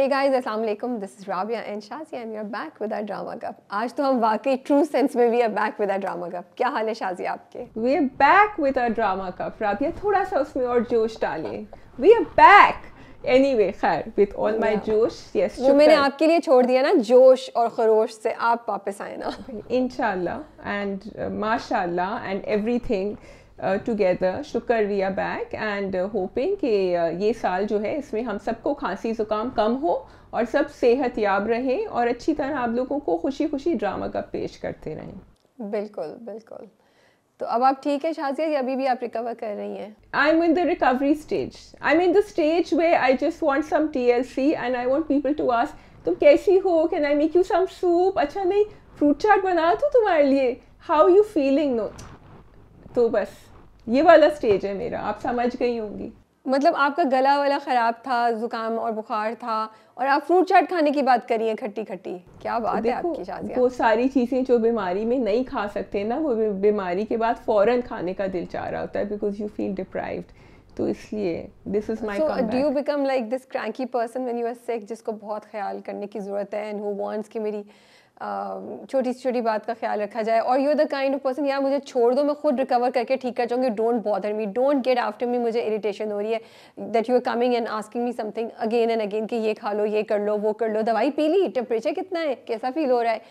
Hey guys, अस्सलाम वालेकुम. This is Rabia and Shazia and we are back with our drama cup. आज तो हम वाकई true sense में we are back with our drama cup. क्या हाल है शाजिया आपके? We are back with our drama cup. Rabia थोड़ा सा उसमें और जोश डालिए. We are back. Anyway, खैर with all my जोश, yes. जो मैंने आपके लिए छोड़ दिया ना जोश और खरोश से आप वापस आए ना. Inshallah and mashallah and everything. Together शुक्र we are back and hoping कि ये साल जो है इसमें हम सबको खांसी ज़ुकाम कम हो और सब सेहत याब रहें और अच्छी तरह आप लोगों को खुशी खुशी ड्रामा का पेश करते रहें. बिल्कुल बिल्कुल. तो अब आप ठीक है शाजिया या अभी भी आप रिकवर कर रही हैं? I am in the recovery stage. I am in the stage where I just want some TLC and I want people to ask तुम कैसी हो, can I make you some soup, अच्छा नहीं फ्रूट चाट बना दूँ तुम्हारे लिए, हाउ यू फीलिंग. नो तो बस ये वाला स्टेज है मेरा, आप समझ गई होंगी. मतलब आपका गला वाला ख़राब था, ज़ुकाम और बुखार था और आप फ्रूट चाट खाने की बात करिए खट्टी खट्टी. क्या बात है आपकी शाजिया. वो सारी चीज़ें जो बीमारी में नहीं खा सकते ना, वो बीमारी के बाद फ़ौरन खाने का दिल चाह रहा होता है बिकॉज यू फील डिप्राइव्ड. तो इसलिए this is my comeback. Do you become like this cranky person when you are sick जिसको बहुत ख्याल करने की ज़रूरत है एंड हु वांट्स कि मेरी छोटी सी छोटी बात का ख्याल रखा जाए, और you are the kind of person यार मुझे छोड़ दो मैं खुद रिकवर करके ठीक कर जाऊँगी, don't bother me, don't get after me. मुझे इरिटेशन हो रही है that you are coming and asking me something again and again कि ये खा लो, ये कर लो, वो कर लो, दवाई पी ली, टेम्परेचर कितना है, कैसा फील हो रहा है.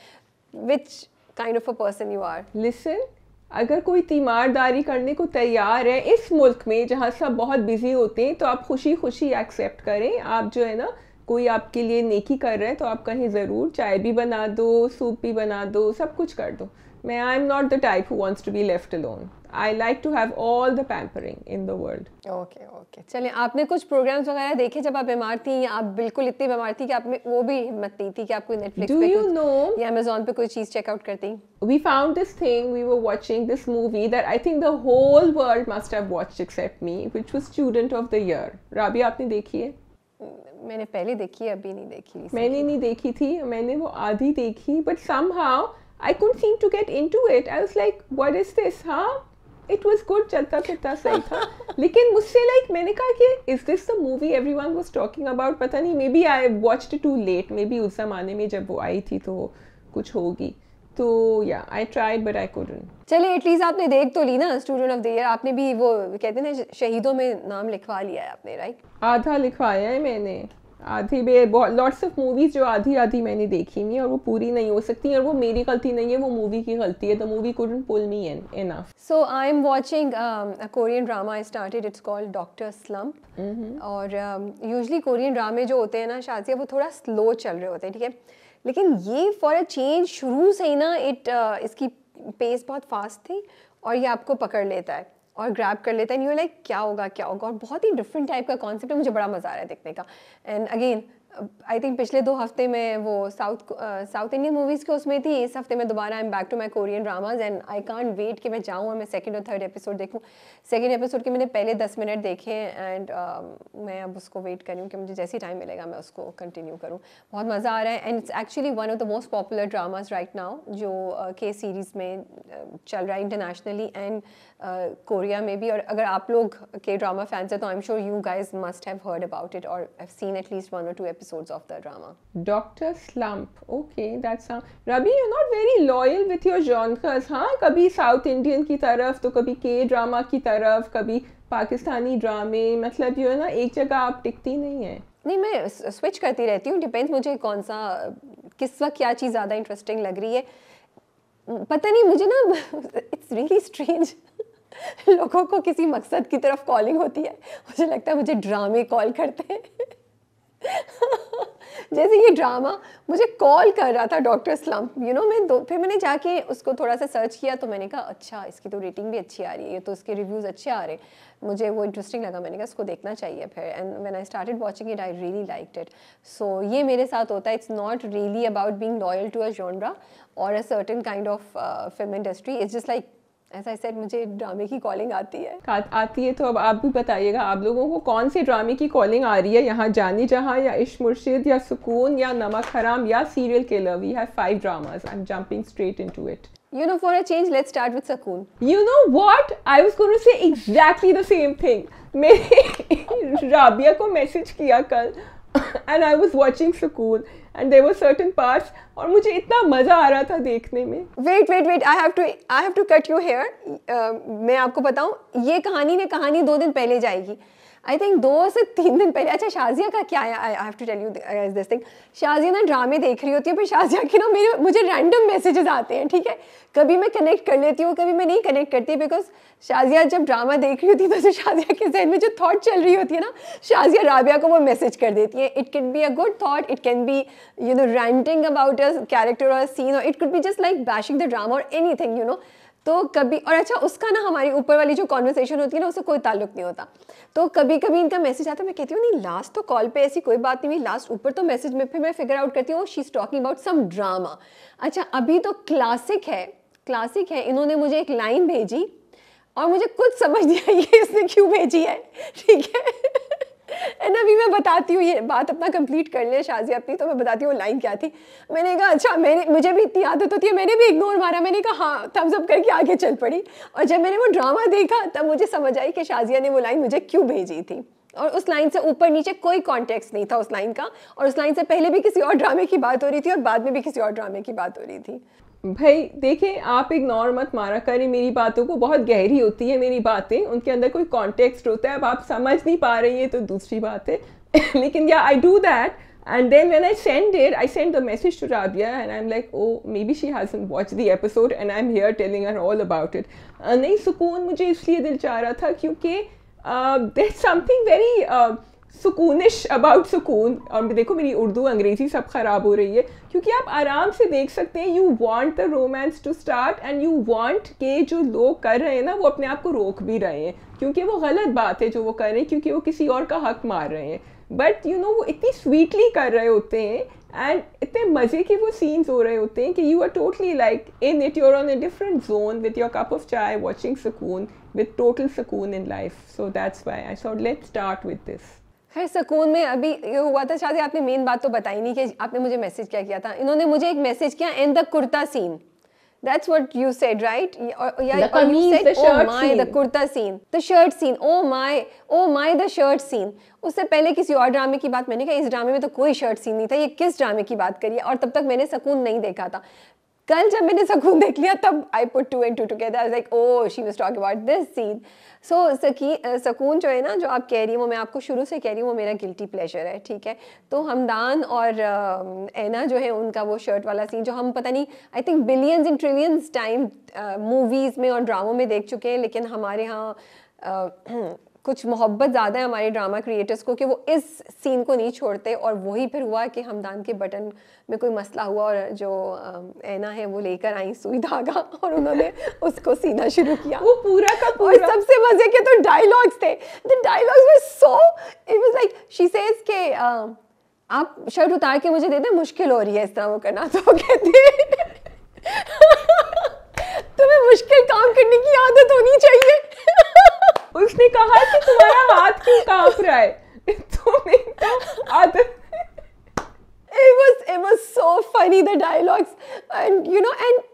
Which kind of a person you are? Listen, अगर कोई तीमारदारी करने को तैयार है इस मुल्क में जहाँ सब बहुत बिजी होते हैं तो आप खुशी खुशी एक्सेप्ट करें. आप जो है ना कोई आपके लिए नेकी कर रहा है तो आप कहें ज़रूर, चाय भी बना दो, सूप भी बना दो, सब कुछ कर दो. मैं I am not the type who wants to be left alone. I like to have all the pampering in the world. Okay okay. चलिए, आपने कुछ प्रोग्राम्स वगैरह देखे जब आप बीमार थी, या आप बिल्कुल इतनी बीमार थी कि आप में वो भी हिम्मत नहीं थी कि आप कोई नेटफ्लिक्स पे या अमेज़न पे कोई चीज़ चेकआउट करती? We found this thing, we were watching this movie that I think the whole world must have watched except me, which was Student of the Year. Rabia आपने देखी है? मैंने पहले देखी है, अभी नहीं देखी. मैंने नहीं देखी थी, मैंने वो आधी देखी, but somehow I couldn't seem to get into it. I was like, what is this? हाँ, it was good, चलता फिरता सही था. लेकिन मुझसे मैंने कहा कि is this the movie everyone was talking about? पता नहीं, maybe I watched it too late. Maybe उस ज़माने में जब वो आई थी तो कुछ होगी. तो या I tried but I couldn't. चलिए, एटलीस्ट आपने देख तो ली ना स्टूडेंट ऑफ द ईयर. आपने भी वो कहते हैं ना शहीदों में नाम लिखवा लिया है आपने, राइट? आधा लिखवाया है मैंने, आधी में बहुत लॉट्स ऑफ मूवीज जो आधी आधी मैंने देखी नहीं और वो पूरी नहीं हो सकती और वो मेरी गलती नहीं है, वो मूवी की गलती है. The movie couldn't pull me in enough. So I am watching a Korean drama I started, it's called Doctor Slump. और यूजुअली कोरियन ड्रामे जो होते हैं ना शाजिया वो थोड़ा स्लो चल रहे होते हैं, ठीक है, लेकिन ये फॉर अ चेंज शुरू से ही ना इसकी पेस बहुत फास्ट थी और ये आपको पकड़ लेता है और ग्रैब कर लेता है. यू लाइक क्या होगा क्या होगा, और बहुत ही डिफरेंट टाइप का कॉन्सेप्ट है. मुझे बड़ा मज़ा आ रहा है देखने का. एंड अगेन आई थिंक पिछले 2 हफ्ते में वो साउथ इंडियन मूवीज़ के उसमें थी, इस हफ्ते में दोबारा I am back to my Korean dramas and I can't wait कि मैं जाऊँ और मैं सेकंड और थर्ड एपिसोड देखूँ. सेकंड एपिसोड के मैंने पहले 10 मिनट देखे एंड मैं अब उसको वेट करूँ कि मुझे जैसे टाइम मिलेगा मैं उसको कंटिन्यू करूँ. बहुत मज़ा आ रहा है and it's actually one of the most popular dramas right now जो के सीरीज़ में चल रहा है इंटरनेशनली एंड कोरिया में भी. और अगर आप लोग के ड्रामा फैंस हैं तो आई am sure you guys must have heard about it और have seen at least 1 or 2 episodes of the drama. Doctor Slump. Okay, that's Rabi, you're not very loyal with your genres. हाँ, कभी south Indian की तरफ तो कभी के drama की तरफ, कभी पाकिस्तानी ड्रामे, मतलब जो है ना एक जगह आप टिकती नहीं है. नहीं, मैं स्विच करती रहती हूँ, डिपेंड्स मुझे कौन सा किस वक्त क्या चीज़ ज़्यादा इंटरेस्टिंग लग रही है. पता नहीं मुझे ना इट्स रियली स्ट्रेंज लोगों को किसी मकसद की तरफ कॉलिंग होती है, मुझे लगता है मुझे ड्रामे कॉल करते हैं. जैसे ये ड्रामा मुझे कॉल कर रहा था डॉक्टर स्लम्प, यू नो. फिर मैंने जाके उसको थोड़ा सा सर्च किया तो मैंने कहा अच्छा इसकी तो रेटिंग भी अच्छी आ रही है, ये तो इसके रिव्यूज़ अच्छे आ रहे हैं, मुझे वो इंटरेस्टिंग लगा, मैंने कहा इसको देखना चाहिए फिर. And when I started watching it I really liked it. So ये मेरे साथ होता है, it's not really about being loyal to a genre और a certain kind of film industry. It's just like as I said मुझे ड्रामे की calling आती है. आती है तो अब आप भी बताइएगा आप लोगों को कौन सी ड्रामे की कॉलिंग आ रही है. यहाँ जानी जहाँ या इश्क मुर्शिद या सुकून या नमक हराम या serial killer. We have 5 dramas. I'm jumping straight into it. You know, for a change, let's start with Sukoon. You know what? I was going to say exactly the same thing. मैंने राबिया को message किया कल, and I was watching Sukoon and there were certain parts और मुझे इतना मज़ा आ रहा था देखने में. Wait, I have to cut you here. मैं आपको बताऊं, ये कहानी 2 दिन पहले जाएगी. आई थिंक 2 से 3 दिन पहले. अच्छा, शाजिया का क्या है, I have to tell you this thing. Shazia ना ड्रामे देख रही होती है, पर शाजिया के ना मुझे रैंडम मैसेजेस आते हैं, ठीक है. कभी मैं कनेक्ट कर लेती हूँ, कभी मैं नहीं कनेक्ट करती, बिकॉज शाजिया जब ड्रामा देख रही होती है तो शाजिया के जहन में जो थॉट चल रही होती है ना, शाजिया राबिया को वो मैसेज कर देती है. It can be a good thought, it can be ranting about a character और सीन, और it could be just like bashing the drama और एनीथिंग. तो कभी, और अच्छा उसका ना हमारी ऊपर वाली जो कॉन्वर्सेशन होती है ना, उससे कोई ताल्लुक नहीं होता. तो कभी कभी इनका मैसेज आता है, मैं कहती हूँ नहीं, लास्ट तो कॉल पे ऐसी कोई बात नहीं हुई, लास्ट ऊपर तो मैसेज में. फिर मैं फिगर आउट करती हूँ she is talking about some drama. अच्छा, अभी तो क्लासिक है. इन्होंने मुझे एक लाइन भेजी और मुझे कुछ समझ नहीं आई ये इसने क्यों भेजी है, ठीक है. एंड अभी मैं बताती हूँ, ये बात अपना कंप्लीट कर ले शाजिया अपनी, तो मैं बताती हूँ लाइन क्या थी. मैंने कहा अच्छा, मुझे भी इतनी आदत होती है, मैंने भी इग्नोर मारा. मैंने कहा हाँ, थम्स अप करके आगे चल पड़ी. और जब मैंने वो ड्रामा देखा तब मुझे समझ आई कि शाजिया ने वो लाइन मुझे क्यों भेजी थी. और उस लाइन से ऊपर नीचे कोई कॉन्टेक्स्ट नहीं था उस लाइन का, और उस लाइन से पहले भी किसी और ड्रामे की बात हो रही थी और बाद में भी किसी और ड्रामे की बात हो रही थी. भाई देखें, आप इग्नोर मत मारा करें मेरी बातों को, बहुत गहरी होती है मेरी बातें, उनके अंदर कोई कॉन्टेक्स्ट होता है. अब आप समझ नहीं पा रही हैं तो दूसरी बात है. लेकिन या I do that, and then when I send the message to Rabia and I'm like, oh, maybe she hasn't watched the episode and I'm here telling her all about it. नहीं, सुकून मुझे इसलिए दिल चाह रहा था क्योंकि there's something very सुकूनिश अबाउट सुकून. और देखो मेरी उर्दू अंग्रेज़ी सब ख़राब हो रही है, क्योंकि आप आराम से देख सकते हैं. You want the romance to start and you want के जो लोग कर रहे हैं ना, वो अपने आप को रोक भी रहे हैं, क्योंकि वो गलत बात है जो वो कर रहे हैं, क्योंकि वो किसी और का हक मार रहे हैं. बट वो इतनी स्वीटली कर रहे होते हैं एंड इतने मज़े के वो सीन्स हो रहे होते हैं कि you are totally like in it, you're on a different zone with your cup of chai watching सुकून, विद टोटल सुकून in life. So that's why I thought let's start with this. खैर, सुकून में अभी ये हुआ था. शादी, आपने मेन बात तो बताई नहीं कि आपने मुझे मैसेज क्या किया था. इन्होंने मुझे एक मैसेज किया, and the kurta scene. That's what you said, right? The kameez, the shirt scene. The kurta scene, the shirt scene. Oh my, the shirt scene. उससे पहले किसी और ड्रामे की बात मैंने कहा, इस ड्रामे में तो कोई शर्ट सीन नहीं था, ये किस ड्रामे की बात करिए. और तब तक मैंने सुकून नहीं देखा था. कल जब मैंने सुकून देख लिया तब I put 2 and 2 together. I was like, oh, she was talking about this scene. So सुकून जो है ना, जो आप कह रही हैं, वो मैं आपको शुरू से कह रही हूँ, वो मेरा गिल्टी प्लेजर है, ठीक है. तो हमदान और ऐना जो है, उनका वो शर्ट वाला सीन जो हम पता नहीं, I think billions and trillions time movies में और ड्रामों में देख चुके हैं, लेकिन हमारे यहाँ कुछ मोहब्बत ज़्यादा है हमारे ड्रामा क्रिएटर्स को कि वो इस सीन को नहीं छोड़ते. और वही फिर हुआ कि हमदान के बटन में कोई मसला हुआ और जो ऐना है वो लेकर आई सुई धागा और उन्होंने उसको सीना शुरू किया, वो पूरा का पूरा. और सबसे मजे के तो डायलॉग्स थे. The dialogues were so, it was like she says के आप शर्ट उतार के मुझे दे दें, मुश्किल हो रही है इस तरह वो करना. तो वो कहते हैं तुम्हें मुश्किल काम करने की आदत होनी चाहिए. उसने कहा कि तुम्हारा हाथ क्यों कांप रहा है, तुम्हें तो आदत. It was so funny, the dialogues, and and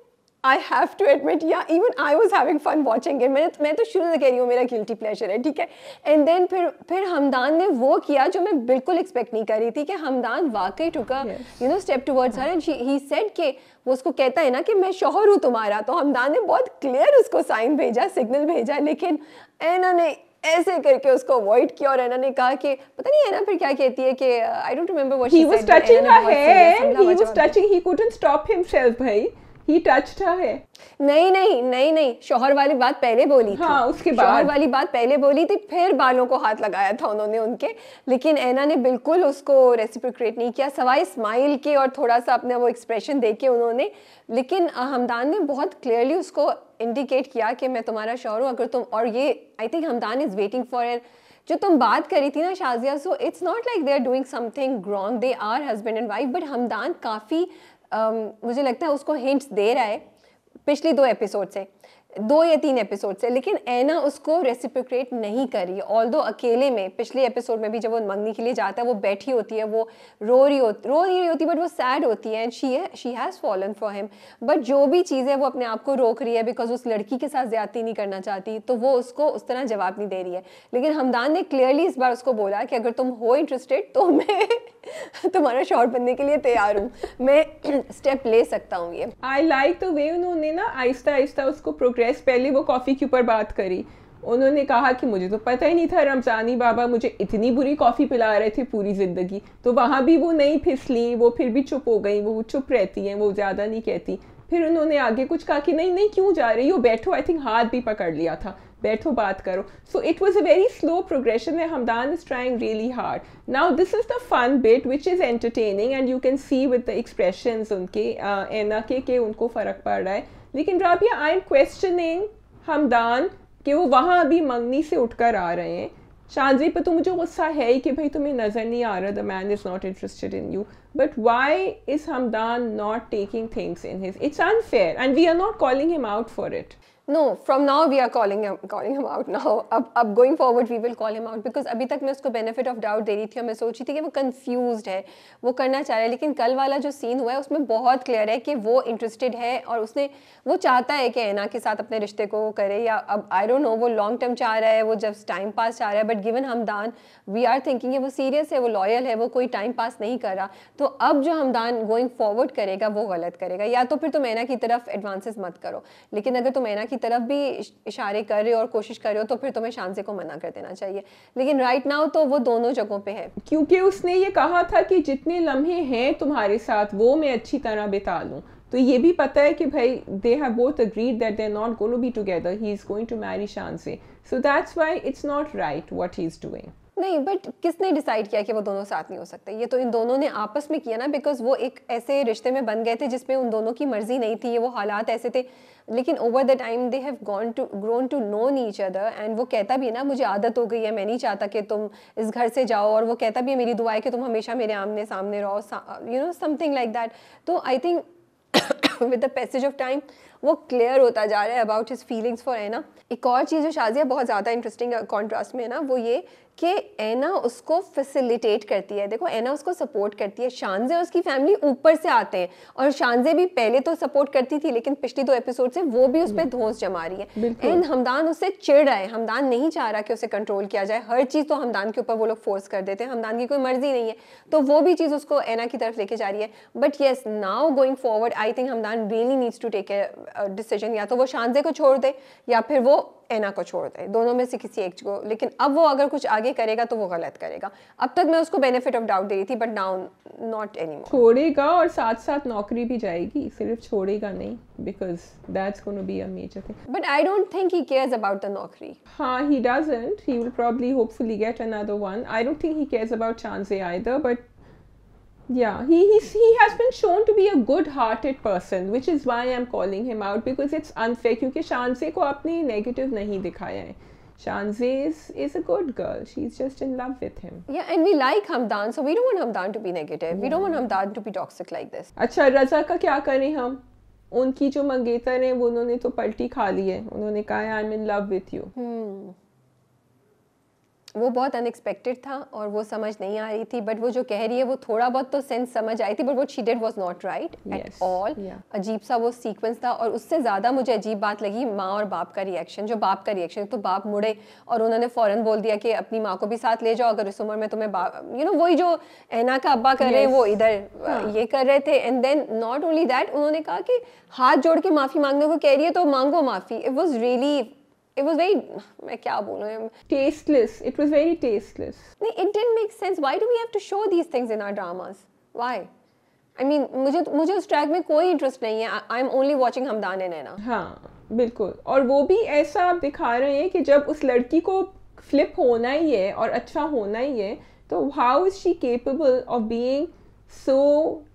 I have to admit, yeah, even I was having fun watching it. मैं तो शुरू से कह रही हूँ मेरा guilty pleasure है, ठीक है. And then फिर हमदान ने वो किया जो मैं बिल्कुल एक्सपेक्ट नहीं कर रही थी, कि हमदान वाकई took a step towards her, and he said कि वो उसको कहता है ना कि मैं शौहर हूँ तुम्हारा. तो हमदान ने बहुत क्लियर उसको साइन भेजा, सिग्नल भेजा, लेकिन ऐना ने ऐसे करके उसको अवॉइड किया. और ऐना ने कहा कि पता नहीं ऐना फिर क्या कहती है कि I don't remember what she said. He was touching her hair, he was touching, he couldn't stop himself भाई. He touched her hair. नहीं, शौहर वाली बात पहले बोली थी. हाँ, उसके बाद शौहर वाली बात पहले बोली थी, फिर बालों को हाथ लगाया था उन्होंने उनके. लेकिन ऐना ने बिल्कुल उसको रेसिप्रोकेट नहीं किया, सवाई स्माइल के और थोड़ा सा अपने वो एक्सप्रेशन दे के उन्होंने. लेकिन हमदान ने बहुत क्लियरली उसको इंडिकेट किया कि मैं तुम्हारा शौहर हूँ अगर तुम. और ये I think Hamdan is waiting for it. जो तुम बात करी थी ना Shazia, so it's not like they are doing something wrong, they are husband and wife. But Hamdan काफ़ी मुझे लगता है उसको हिंट्स दे रहा है पिछली 2 एपिसोड से. 2 या 3 एपिसोड से, लेकिन ऐना उसको रेसिप्रोकेट नहीं कर रही है। ऑल्दो अकेले में पिछले एपिसोड में भी जब वो मंगनी के लिए जाता है, वो बैठी होती है, वो रो नहीं रही होती, बट वो सैड होती है, and she has fallen for him. But जो भी चीज़ है वो अपने आप को रोक रही है बिकॉज उस लड़की के साथ ज्यादती नहीं करना चाहती, तो वो उसको उस तरह जवाब नहीं दे रही है। लेकिन हमदान ने क्लियरली इस बार उसको बोला कि अगर तुम हो इंटरेस्टेड तो मैं तुम्हारा शॉर्ट बनने के लिए तैयार हूँ, मैं स्टेप ले सकता हूँ। ये आई लाइक द वे उन्होंने ना आहिस्ता आहिस्ता उसको प्रोग्रेस, पहले वो कॉफ़ी के ऊपर बात करी, उन्होंने कहा कि मुझे तो पता ही नहीं था रमज़ानी बाबा मुझे इतनी बुरी कॉफ़ी पिला रहे थे पूरी ज़िंदगी। तो वहाँ भी वो नहीं फिसली, वो फिर भी चुप हो गई, वो चुप रहती हैं, वो ज़्यादा नहीं कहती। फिर उन्होंने आगे कुछ कहा कि नहीं नहीं क्यों जा रही हो, बैठो, आई थिंक हाथ भी पकड़ लिया था, बैठो बात करो। So it was a very slow progression and Hamdan is trying really hard. Now this is the fun bit which is entertaining and you can see with the expressions उनके ऐना के उनको फ़र्क पड़ रहा है। लेकिन Rabia, I am questioning Hamdan कि वो वहाँ अभी मंगनी से उठकर आ रहे हैं। शानजी पे तो मुझे गुस्सा है ही कि भाई तुम्हें नज़र नहीं आ रहा, the man is not interested in you, but why is Hamdan not taking things in his, it's unfair and we are not calling him out for it. No, from now we are calling him out now. अब going forward we will call him out because अभी तक मैं उसको benefit of doubt दे रही थी और मैं सोच रही थी कि वो confused है, वो करना चाह रहा है। लेकिन कल वाला जो सीन हुआ है उसमें बहुत क्लियर है कि वो इंटरेस्टेड है और वो चाहता है कि ऐना के साथ अपने रिश्ते को करे, या अब आई डोंट नो वो लॉन्ग टर्म चाह रहा है, वो जस्ट टाइम पास चाह रहा है। But given Hamdan, we are thinking वो सीरियस है, वो लॉयल है, वो कोई टाइम पास नहीं कर रहा। तो अब जो हमदान गोइंग फॉरवर्ड करेगा वो गलत करेगा। या तो फिर तुम ऐना की तरफ एडवांसेस मत करो, लेकिन अगर तुम ऐना की तरफ भी इशारे कर रहे हो और कोशिश कर रहे हो तो फिर तुम्हें शानजे को मना कर देना चाहिए। लेकिन राइट नाउ तो वो दोनों जगहों पे है, क्योंकि उसने ये कहा था कि जितने लम्हे हैं तुम्हारे साथ वो मैं अच्छी तरह बिता लूँ। तो ये भी पता है कि भाई they have both agreed that they are not going to be together, he is going to marry Shanze, so that's why it's not right what he is doing. नहीं, बट किसने डिसाइड किया कि वो दोनों साथ नहीं हो सकते? ये तो इन दोनों ने आपस में किया ना, बिकॉज वो एक ऐसे रिश्ते में बन गए थे जिसमें उन दोनों की मर्जी नहीं थी, ये वो हालात ऐसे थे। लेकिन over the time they have grown to known each other, एंड वो कहता भी है ना मुझे आदत हो गई है, मैं नहीं चाहता कि तुम इस घर से जाओ, और वो कहता भी है मेरी दुआ है कि तुम हमेशा मेरे आमने सामने रहो, you know something like that. तो I think with the passage of time वो क्लियर होता जा रहा है about his feelings for Anna. एक और चीज़ जो शाज़िया बहुत ज़्यादा इंटरेस्टिंग कॉन्ट्रास्ट में है ना, वो ये कि ऐना उसको फैसिलिटेट करती है। देखो ऐना उसको सपोर्ट करती है, शानजे और उसकी फैमिली ऊपर से आते हैं, और शानजे भी पहले तो सपोर्ट करती थी लेकिन पिछली 2 एपिसोड से वो भी उस पर धौंस जमा रही है। एंड हमदान उससे चिढ़ रहा है, हमदान नहीं चाह रहा कि उसे कंट्रोल किया जाए, हर चीज़ तो हमदान के ऊपर वो लोग फोर्स कर देते हैं, हमदान की कोई मर्जी नहीं है, तो वो भी चीज़ उसको ऐना की तरफ लेके जा रही है। But yes, now going forward I think Hamdan really needs to take a decision, या तो वो शानजे को छोड़ दे या फिर वो ऐना को छोड़ दे, दोनों में से किसी एक को। लेकिन अब वो अगर कुछ आगे करेगा तो वो गलत करेगा। अब तक मैं उसको बेनिफिट ऑफ डाउट दे रही थी, बट नाउ नॉट एनीमोर। छोड़ेगा और साथ साथ नौकरी भी जाएगी, सिर्फ छोड़ेगा नहीं, because that's gonna be a major thing. But I don't think he cares about the naukri. हाँ, he doesn't. He will probably hopefully get another one. I don't think he cares about Chansey either, but yeah, he has been shown to be a good-hearted person, which is why I'm calling him out, because it's unfair. क्योंकि शानजे को आपने negative नहीं दिखाया है. Shanze is a good girl. She's just in love with him. Yeah, and we like Hamdan, so we don't want Hamdan to be negative. Yeah. We don't want Hamdan to be toxic like this. अच्छा, रज़ा का क्या करें हम? उनकी जो मंगेतर हैं वो उन्होंने तो पलटी खा ली है, उन्होंने कहा I'm in love with you. वो बहुत अनएक्सपेक्टेड था और वो समझ नहीं आ रही थी, बट वो जो कह रही है वो थोड़ा बहुत तो सेंस समझ आई थी, बट वो she did was not right at all. अजीब सा वो सीक्वेंस था, और उससे ज़्यादा मुझे अजीब बात लगी माँ और बाप का रिएक्शन। जो बाप का रिएक्शन, तो बाप मुड़े और उन्होंने फ़ौरन बोल दिया कि अपनी माँ को भी साथ ले जाओ, अगर इस उम्र में तुम्हें यू नो वही जो ऐना का अब्बा कर रहे हैं वो इधर ये कर रहे थे। And then not only that, उन्होंने कहा कि हाथ जोड़ के माफ़ी मांगने को कह रही है तो मांगो माफ़ी। It was really, it was very, मैं क्या बोलूँ, tasteless. It was very tasteless. It didn't make sense. Why do we have to show these things in our dramas? Why? I mean, मुझे उस ट्रैक में कोई इंटरेस्ट नहीं है. I'm only watching Hamdan and Anna. हाँ, बिल्कुल. और वो भी ऐसा आप दिखा रहे हैं कि जब उस लड़की को फ्लिप होना ही है और अच्छा होना ही है, तो how is she capable of being so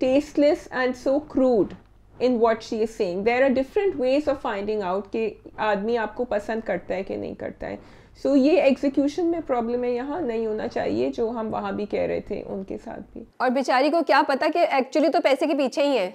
tasteless and so crude in what she is saying? There are different ways of finding out कि आदमी आपको पसंद करता है कि नहीं करता है. So ये एग्जीक्यूशन में प्रॉब्लम है, यहाँ नहीं होना चाहिए, जो हम वहाँ भी कह रहे थे उनके साथ भी. और बेचारी को क्या पता कि एक्चुअली तो पैसे के पीछे ही है.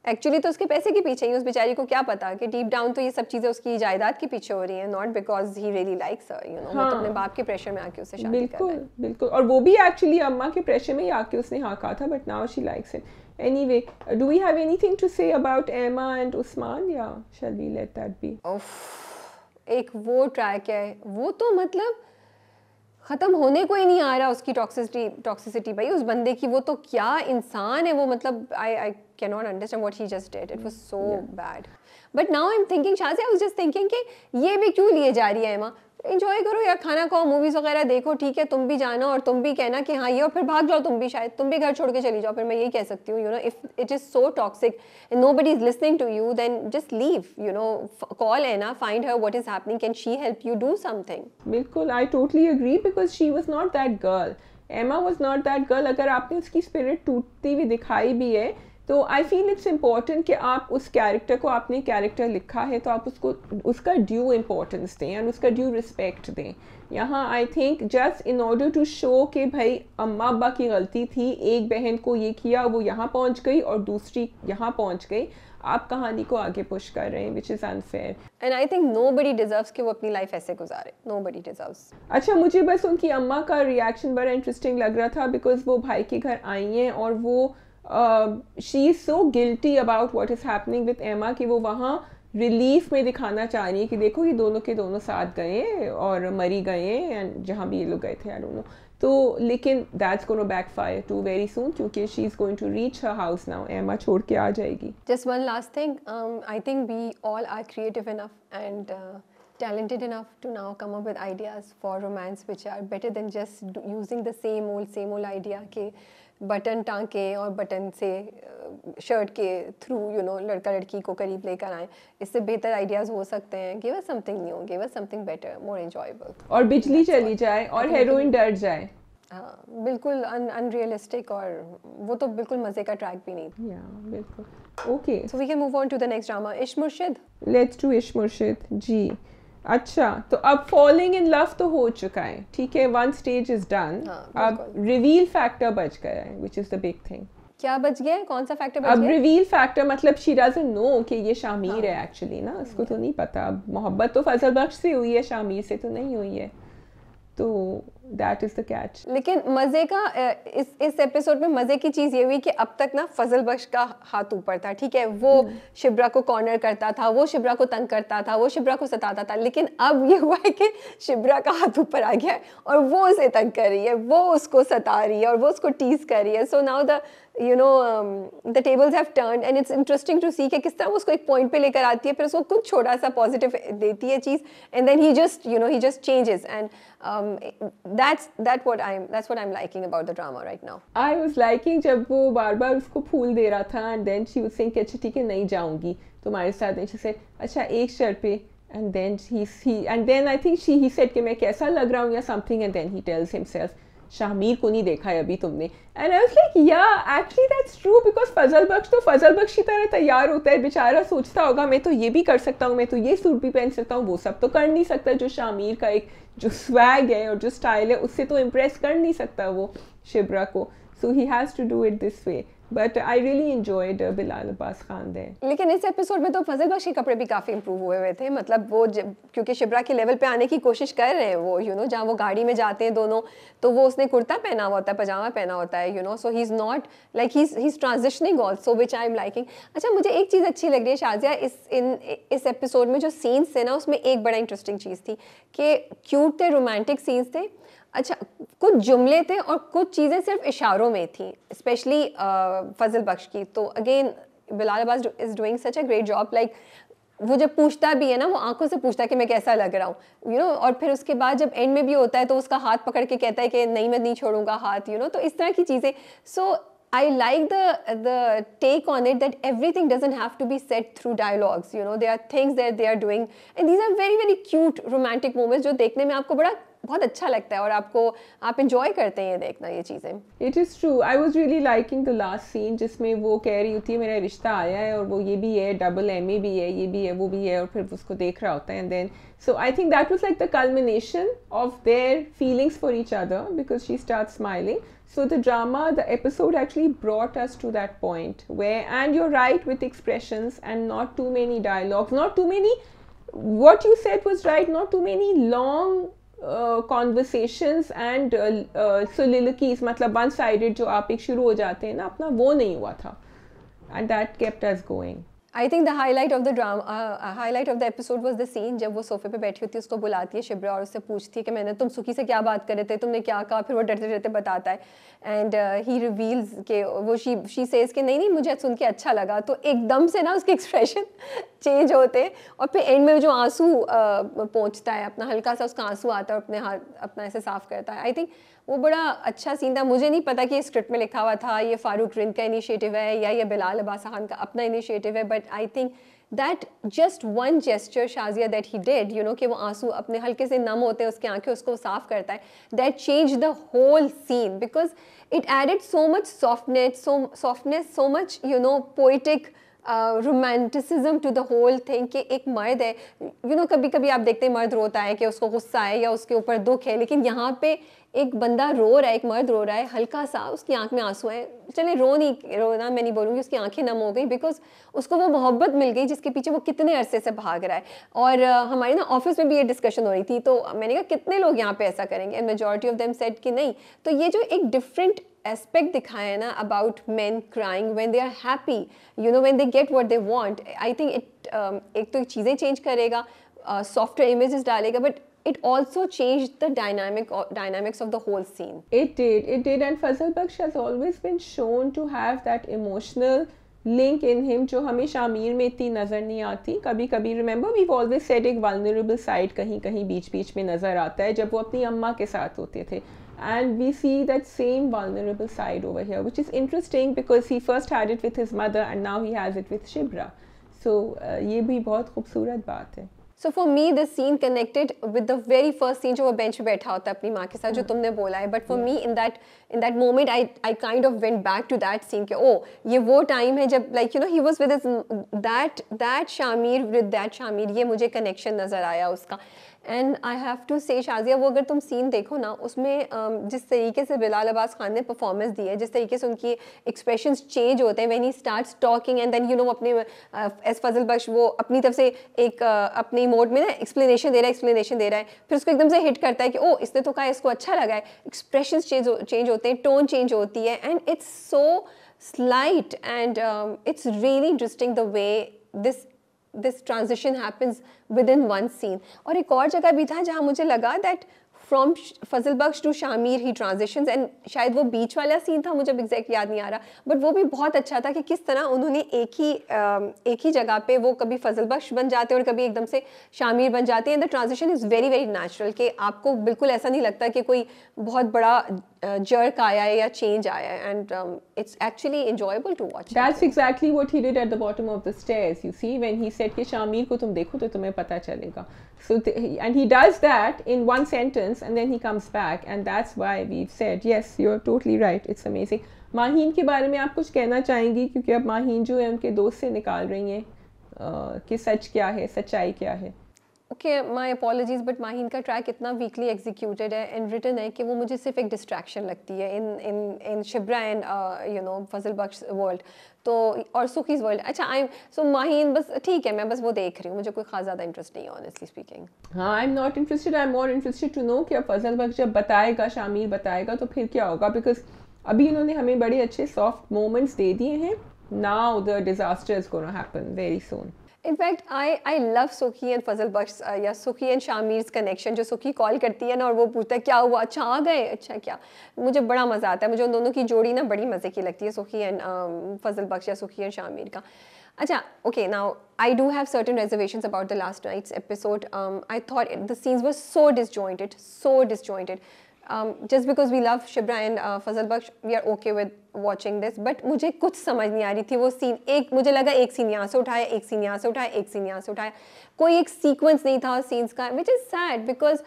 एक्चुअली तो उसके पैसे के पीछे ही, उस बेचारी को क्या पता कि डीप डाउन तो ये सब चीज़ें उसकी जायदाद के पीछे हो रही हैं, not because he really likes her, you know, वो तो अपने बाप के प्रेशर में आके उससे शादी कर रहा है। बिल्कुल, और वो भी एक्चुअली अम्मा के प्रेशर में ही आके उसने हाँ कहा था, but now she likes it. Anyway, do we have anything to say about Emma and Usman? Yeah, shall we let that be? एक वो ट्रैक है, वो तो मतलब ख़त्म होने को ही नहीं आ रहा उसकी टॉक्सिसिटी भाई उस बंदे की, वो तो क्या इंसान है वो, मतलब I can not understand what he just did, it was so bad. But now I am thinking, Shazia, I was just thinking कि ये भी क्यों लिए जा रही है एमा, एंजॉय करो यार, खाना खाओ, मूवीज़ वगैरह देखो, ठीक है, तुम भी जाना और तुम भी कहना कि हाँ ये, और फिर भाग जाओ तुम भी, शायद तुम भी घर छोड़ के चली जाओ, फिर मैं यही कह सकती हूँ, you know, if it is so toxic and nobody is listening to you, then just leave, you know, call Anna, find her what is happening, can she help you do something. बिल्कुल, I totally agree, because she was not that girl, Emma was not that girl. अगर आपने उसकी spirit टूटती हुई दिखाई भी है तो आई फील इट्स इम्पॉर्टेंट कि आप उस कैरेक्टर को, आपने कैरेक्टर लिखा है तो आप उसको उसका ड्यू इम्पोर्टेंस दें एंड उसका ड्यू रिस्पेक्ट दें। यहाँ I think just in order to show कि भाई अम्मा अब्बा की गलती थी, एक बहन को ये किया, वो यहाँ पहुँच गई और दूसरी यहाँ पहुँच गई, आप कहानी को आगे पुश कर रहे हैं, which is unfair. And I think nobody deserves कि वो अपनी लाइफ ऐसे गुजारे, नोबडी डिजर्व्स। अच्छा, मुझे बस उनकी अम्मा का रिएक्शन बड़ा इंटरेस्टिंग लग रहा था, बिकॉज वो भाई के घर आई हैं और वो she is so guilty about what is happening with एमा कि वो वहाँ रिलीफ में दिखाना चाह रही है कि देखो ये दोनों के दोनों साथ गए और मरी गए एंड जहाँ भी ये लोग गए थे, आई डोंट नो। तो लेकिन that's gonna backfire to very soon, क्योंकि she is going to reach her house now, एमा छोड़ के आ जाएगी। Just one last thing, I think we all are creative enough and talented enough to now come up with ideas for romance which are better than just using the same old idea कि button टांके और button से shirt के through, you know, लड़का लड़की को करीब लेकर आए, इससे बेहतर आइडियाज़ हो सकते हैं। Give us something new, give us something better, more enjoyable. और बिजली चली जाए और हेरोइन डर जाए, हाँ बिल्कुल अनरियलिस्टिक, और वो तो बिल्कुल मज़े का ट्रैक भी नहीं था। या बिल्कुल। Okay, so we can move on to the next drama, Ishq Murshid. Let's do इश्क मुर्शिद जी। अच्छा, तो अब फॉलिंग इन लव तो हो चुका है, ठीक है, वन स्टेज इज डन, अब रिवील फैक्टर बच गया है, which is the big thing. क्या बच गया है, कौन सा फैक्टर बच गया? अब रिवील फैक्टर मतलब शी डजंट नो कि ये शामिर है एक्चुअली ना, उसको तो नहीं पता। अब मोहब्बत तो फजल बख्श से हुई है, शामिर से तो नहीं हुई है, तो दैट इज द कैच। लेकिन मज़े का इस एपिसोड में मज़े की चीज़ ये हुई कि अब तक ना फजल बख्श का हाथ ऊपर था, ठीक है, वो शिब्रा को कॉर्नर करता था, वो शिब्रा को तंग करता था, वो शिब्रा को सताता था, लेकिन अब ये हुआ है कि शिब्रा का हाथ ऊपर आ गया है और वो उसे तंग कर रही है, वो उसको सता रही है और वो उसको टीज कर रही है। So now the the tables have turned and it's interesting to see कि किस तरह वो उसको एक पॉइंट पे लेकर आती है, फिर उसको कुछ छोटा सा पॉजिटिव देती है चीज़, and then he just changes, and that's what I'm liking about the drama right now. I was liking जब वो बार बार उसको फूल दे रहा था and then she was saying कि अच्छा ठीक है नहीं जाऊंगी तुम्हारे साथ, and she said अच्छा एक शर्त पे, and then I think he said कि मैं कैसा लग रहा हूँ या something, and then he tells himself Shamir को नहीं देखा है अभी तुमने, and I was like yeah actually that's true, because फजल बख्श तो फजल बख्श की तरह तैयार होता है, बेचारा सोचता होगा मैं तो ये भी कर सकता हूँ, मैं तो ये सूट भी पहन सकता हूँ, वो सब तो कर नहीं सकता, जो शामिर का एक जो स्वैग है और जो स्टाइल है उससे तो इम्प्रेस कर नहीं सकता वो शिब्रा को, so he has to do it this way. But I really enjoyed Bilal Abbas Khan there. लेकिन इस एपिसोड में तो फजल बख्श के कपड़े भी काफ़ी इंप्रूव हुए थे, मतलब वो क्योंकि शिब्रा के लेवल पे आने की कोशिश कर रहे हैं वो, यू नो, जहाँ वो गाड़ी में जाते हैं दोनों, तो वो उसने कुर्ता पहना हुआ होता है, पजामा पहना होता है, you know, so he is not like he is transitioning also, which I am liking. अच्छा, मुझे एक चीज़ अच्छी लग रही है शाज़िया, इस एपिसोड में जो सीन्स थे ना, उसमें एक बड़ा इंटरेस्टिंग चीज़ थी कि क्यूट थे, रोमांटिक सीन्स थे। अच्छा, कुछ जुमले थे और कुछ चीज़ें सिर्फ इशारों में थी, स्पेशली फजल बख्श की। तो again Bilal Abbas is doing such a great job, like वो जब पूछता भी है ना, वो आंखों से पूछता है कि मैं कैसा लग रहा हूँ, यू नो, और फिर उसके बाद जब एंड में भी होता है तो उसका हाथ पकड़ के कहता है कि नहीं मैं नहीं छोड़ूंगा हाथ, यू नो, तो इस तरह की चीज़ें। सो I like the take on it that everything doesn't have to be said through dialogues, you know, there are things that they are doing and these are very very cute romantic moments जो देखने में आपको बहुत अच्छा लगता है और आप enjoy करते हैं ये देखना, ये चीज़ें। It is true. I was really liking the last scene जिसमें वो कह रही होती है मेरा रिश्ता आया है और वो ये भी है, डबल MA भी है, ये भी है, वो भी है, और फिर उसको देख रहा होता है, and then so I think that was like the culmination of their feelings for each other because she starts smiling. So the drama, the episode actually brought us to that point where, and you're right with expressions and not too many dialogues, not too many, what you said was right, not too many long conversations and soliloquies, मतलब one sided जो आप एक शुरू हो जाते हैं ना अपना, वो नहीं हुआ था, and that kept us going. I think the highlight of the drama, highlight of the episode was the scene जब वो सोफे पे बैठी होती है, उसको बुलाती है शिब्रा और उससे पूछती है कि मैंने तुम सुखी से क्या बात कर रहे थे, तुमने क्या कहा, फिर वो डरते डरते बताता है एंड ही रिवील्स के वो शी सेज कि नहीं नहीं मुझे सुन के अच्छा लगा, तो एकदम से ना उसके एक्सप्रेशन चेंज होते हैं और फिर एंड में जो आंसू पहुँचता है अपना हल्का सा उसका आंसू आता है और अपने हाथ अपना ऐसे साफ करता है. आई थिंक वो बड़ा अच्छा सीन था. मुझे नहीं पता कि ये स्क्रिप्ट में लिखा हुआ था, ये फारूक रिंद का इनिशिएटिव है या ये बिलाल अब्बास खान का अपना इनिशिएटिव है, but I think that just one gesture Shazia that he did, you know, कि वो आंसू अपने हल्के से नम होते हैं उसकी आंखें, उसको साफ करता है, that change the whole scene because it added so much softness, so much you know poetic romanticism to the whole thing कि एक मर्द है, यू नो, कभी कभी आप देखते हैं मर्द रोता है कि उसको गुस्सा है या उसके ऊपर दुख है, लेकिन यहाँ पे एक बंदा रो रहा है, एक मर्द रो रहा है, हल्का सा उसकी आंख में आंसू है, चले रोना मैं नहीं बोलूँगी, उसकी आंखें नम हो गई बिकॉज उसको वो मोहब्बत मिल गई जिसके पीछे वो कितने अरसे से भाग रहा है. और हमारे ना ऑफिस में भी ये डिस्कशन हो रही थी, तो मैंने कहा कितने लोग यहाँ पे ऐसा करेंगे, and majority of them said कि नहीं. तो ये जो एक डिफरेंट एस्पेक्ट दिखाया है ना about men crying when they are happy, you know, when they get what they want, I think it एक तो चीज़ें चेंज करेगा, सॉफ्टवेयर इमेजेस डालेगा, but it also changed the dynamics of the whole scene. It did, and Fazal Baksh has always been shown to have that emotional link in him जो हमें शामिर में इतनी नज़र नहीं आती. कभी कभी remember we've always said एक vulnerable side कहीं कहीं बीच बीच में नज़र आता है जब वो अपनी अम्मा के साथ होते थे, and we see that same vulnerable side over here, which is interesting because he first had it with his mother and now he has it with Shibra. So ये भी बहुत खूबसूरत बात है. So for me, this scene connected with the very first scene जो वो bench पे बैठा होता है अपनी माँ के साथ, जो तुमने बोला है. But for me, in that moment, I kind of went back to that scene कि oh, ये वो time है जब like you know he was with his that Shamir with that Shamir, ये मुझे connection नज़र आया उसका. एंड आई हैव टू से शाजिया, वो अगर तुम सीन देखो ना उसमें जिस तरीके से बिलाल अब्बास खान ने परफॉर्मेंस दी है, जिस तरीके से उनकी एक्सप्रेशंस चेंज होते हैं when he starts talking and then you know अपने एस फजल बख्श वो अपनी तरफ से एक अपने मोड में ना एक्सप्लेनेशन दे रहा है, फिर उसको एकदम से हिट करता है कि ओ इसने तो कहा इसको अच्छा लगा है, एक्सप्रेशंस चेंज होते हैं, टोन चेंज होती है, and it's so slight and it's really interesting the way this transition happens within one scene. और एक और जगह भी था जहाँ मुझे लगा that from Fazal Bakhsh to Shamir he transitions, and शायद वो बीच वाला सीन था, मुझे एग्जैक्ट याद नहीं आ रहा, बट वो भी बहुत अच्छा था कि किस तरह उन्होंने एक ही जगह पे वो कभी फजल बख्श बन जाते हैं और कभी एकदम से शामिर बन जाते हैं. And the transition is very very natural कि आपको बिल्कुल ऐसा नहीं लगता कि कोई बहुत बड़ा jerk आया है या change आया है, and it's actually enjoyable to watch. That's exactly what he did at the bottom of the stairs, you see, when he said कि शामिर को तुम देखो तो तुम्हें पता चलेगा. So and he does that in one sentence and then he comes back, and that's why we've said yes, you're totally right, it's amazing. Maheen के बारे में आप कुछ कहना चाहेंगी, क्योंकि अब माहीन जो है उनके दोस्त से निकाल रही हैं कि सच क्या है, सच्चाई क्या है. Okay, my apologies, but Maheen का ट्रैक इतना वीकली एग्जीक्यूटेड है एंड रिटन है कि वो मुझे सिर्फ एक डिस्ट्रैक्शन लगती है in Shibra and you know Fazal Bakhsh world तो और सुखीज़ वर्ल्ड. अच्छा, सो माहीन बस ठीक है, मैं बस वो देख रही हूँ, मुझे कोई खास ज़्यादा इंटरेस्ट नहीं है ऑनेस्टली स्पीकिंग. हाँ, I am not interested, I am more interested to know कि अब फजल बख्श जब बताएगा, शामिर बताएगा, तो फिर क्या होगा, बिकॉज अभी इन्होंने हमें बड़े अच्छे सॉफ्ट मोमेंट्स दे दिए हैं. Now the disaster is gonna happen very soon. In fact, I love Sukhi and Fazal Baksh या Sukhi and Shamir's connection. जो Sukhi कॉल करती है ना और वो पूछता है क्या हुआ, अच्छा आ गए, अच्छा क्या, मुझे बड़ा मज़ा आता है. मुझे उन दोनों की जोड़ी ना बड़ी मज़े की लगती है, Sukhi and Fazal Baksh या Sukhi and Shamir का. अच्छा, okay, now I do have certain reservations about the last night's episode. I thought the scenes were so disjointed. Just because we love Shibra and Fazal Baksh, we are okay with watching this. But मुझे कुछ समझ नहीं आ रही थी वो scene. एक मुझे लगा एक सीन यहाँ से उठाया, एक सीन यहाँ से उठाया, एक सीन यहाँ से उठाया, कोई एक सीक्वेंस नहीं था सीन्स का, which is sad because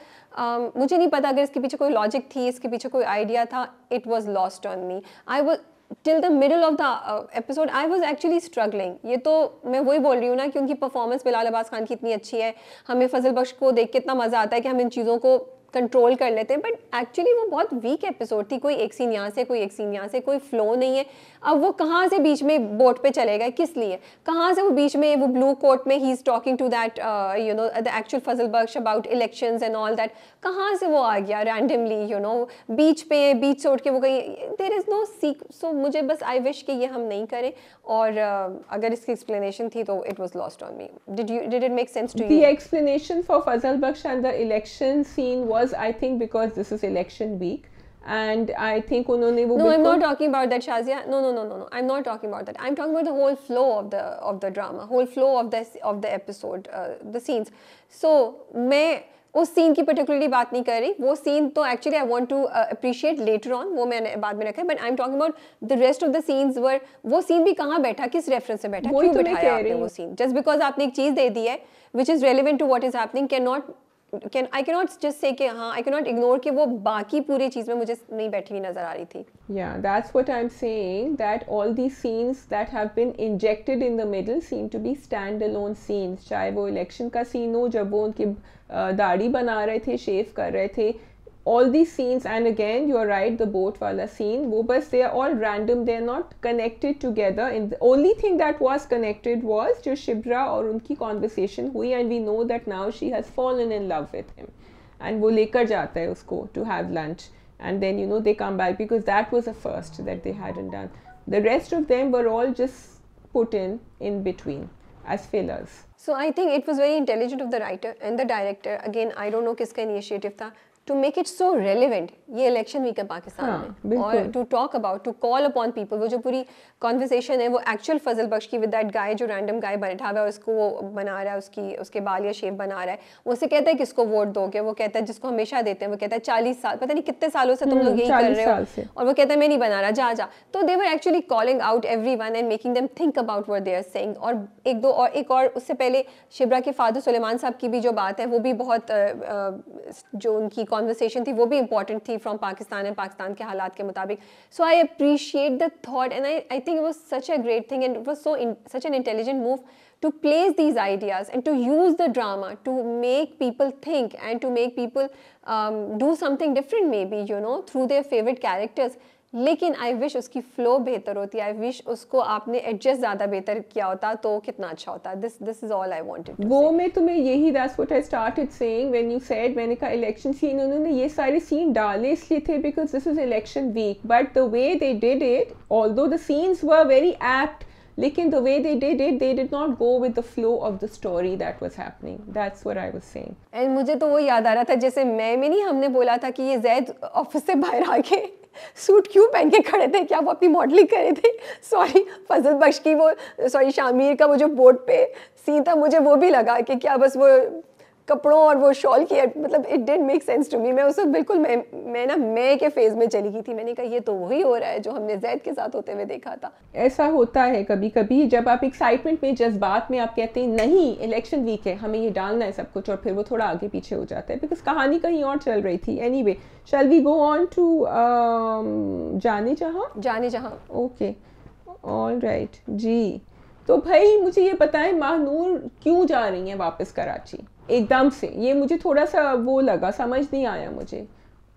मुझे नहीं पता अगर इसके पीछे कोई लॉजिक थी, इसके पीछे कोई आइडिया था. It was lost on me. I was till the middle of the episode I was actually struggling. ये तो मैं वही बोल रही हूँ ना कि उनकी परफॉर्मेंस बिलाल अब्बास खान की इतनी अच्छी है, हमें फजल बख्श को देख के इतना मज़ा आता है कि हम इन चीज़ों को कंट्रोल कर लेते हैं, बट एक्चुअली वो बहुत वीक एपिसोड थी. कोई एक सीन यहाँ से, कोई एक सीन यहाँ से, कोई फ्लो नहीं है. अब वो कहाँ से बीच में बोट पे चले गए, किस लिए? कहाँ से वो बीच में वो ब्लू कोट में he is talking to that you know the actual Fazal Bakhsh about elections and all that, कहाँ से वो आ गया रैंडमली, यू नो बीच पे, बीच छोड़ के वो कहीं. There is no seek. So मुझे बस आई विश कि ये हम नहीं करें. और अगर इसकी एक्सप्लेनेशन थी तो it was lost on me. Did it make sense to you? The explanation for Fazal Baksh and the election scene was, I think, because this is election week, and I think उन्होंने वो. No, I'm not talking about that, Shazia. No. I'm not talking about that. I'm talking about the whole flow of the drama, whole flow of the episode, the scenes. So मैं उस scene की particularly बात नहीं कर रही. वो scene तो actually I want to appreciate later on, वो मैंने बाद में रखा है. But I am talking about the rest of the scenes where वो सीन भी कहाँ बैठा, किस रेफरेंस से बैठा, क्यों बैठाया आपने वो सीन? जस्ट बिकॉज आपने एक चीज़ दे दी है which is relevant to what is happening, I cannot just say कि हाँ, I cannot ignore कि वो बाकी पूरी चीज़ में मुझे नहीं बैठी हुई नज़र आ रही थी. Yeah, that's what I'm saying, that all these scenes that have been injected in the middle seem to be standalone scenes. चाहे वो election का scene हो जब वो उनकी दाढ़ी बना रहे थे, शेव कर रहे थे, all these scenes, and again you're right, the boat wala scene, वो बस they are all random, they are not connected together. And the only thing that was connected was जो शिब्रा और उनकी conversation हुई, and we know that now she has fallen in love with him, and वो लेकर जाता है उसको to have lunch, and then you know they come back because that was a first that they hadn't done. The rest of them were all just put in between as fillers. So I think it was very intelligent of the writer and the director. Again, I don't know किसका initiative था to make it so relevant. ये election week है पाकिस्तान में, और to talk about, to call upon people. वो जो पूरी conversation है वो एक्चुअल फजल बख्श की with that guy जो रैंडम गाय बैठा हुआ है, उसको वो बना रहा है, उसके बाल या शेप बना रहा है. वो उससे कहता है किसको वोट दोगे, वो कहता है जिसको हमेशा देते हैं. वो कहता है 40 साल, पता नहीं कितने सालों से तुम लोग यही कर रहे हो, और वो कहता है मैं नहीं बना रहा, जा. तो they were actually calling out everyone and making them think about what they are saying. और एक और उससे पहले शिब्रा के फादर सुलेमान साहब की भी जो बात है वो भी बहुत जो उनकी कॉन्वर्सेशन थी वो भी इंपॉर्टेंट थी फ्रॉम पाकिस्तान एंड पाकिस्तान के हालात के मुताबिक. So I appreciate the thought and I think it was such a great thing and it was such an intelligent move to place these ideas and to use the drama to make people think and to make people do something different maybe, you know, through their favorite characters. लेकिन I wish उसकी flow बेहतर होती. I wish उसको आपने adjust ज़्यादा बेहतर किया होता तो कितना अच्छा होता. This is all I wanted. वो मैं तुम्हें यही that's what I started saying when you said, मैंने कहा इलेक्शन सीन उन्होंने ये सारे सीन डाले इसलिए थे because this is election week, but the way they did it, although the scenes were very apt, लेकिन the way they did not go with the flow of the story that was happening. That's what I was saying. And मुझे तो वो याद आ रहा था जैसे मैं में नहीं हमने बोला था कि ये जैद ऑफिस से बाहर आके सूट क्यों पहन के खड़े थे, क्या वो अपनी मॉडलिंग कर रहे थे? सॉरी, फजल बख्श की वो, सॉरी शामिर का वो जो बोर्ड पे सीन था, मुझे वो भी लगा कि क्या बस वो कपड़ों और वो शॉल की, मतलब it did make sense to me. मैं उस वक्त बिल्कुल मैं के फेज में चली गई थी. मैंने कहा ये तो वही हो रहा है जो हमने जैद के साथ होते हुए देखा था. ऐसा होता है कभी कभी जब आप एक्साइटमेंट में, जज्बात में आप कहते हैं नहीं इलेक्शन वीक है हमें ये डालना है सब कुछ, और फिर वो थोड़ा आगे पीछे हो जाता है बिकॉज कहानी कहीं और चल रही थी. Anyway, shall we go on to Jaane Jahan. Okay, all right जी. तो भाई मुझे ये बताएं महानूर क्यों जा रही हैं वापस कराची एकदम से? ये मुझे थोड़ा सा वो लगा, समझ नहीं आया मुझे.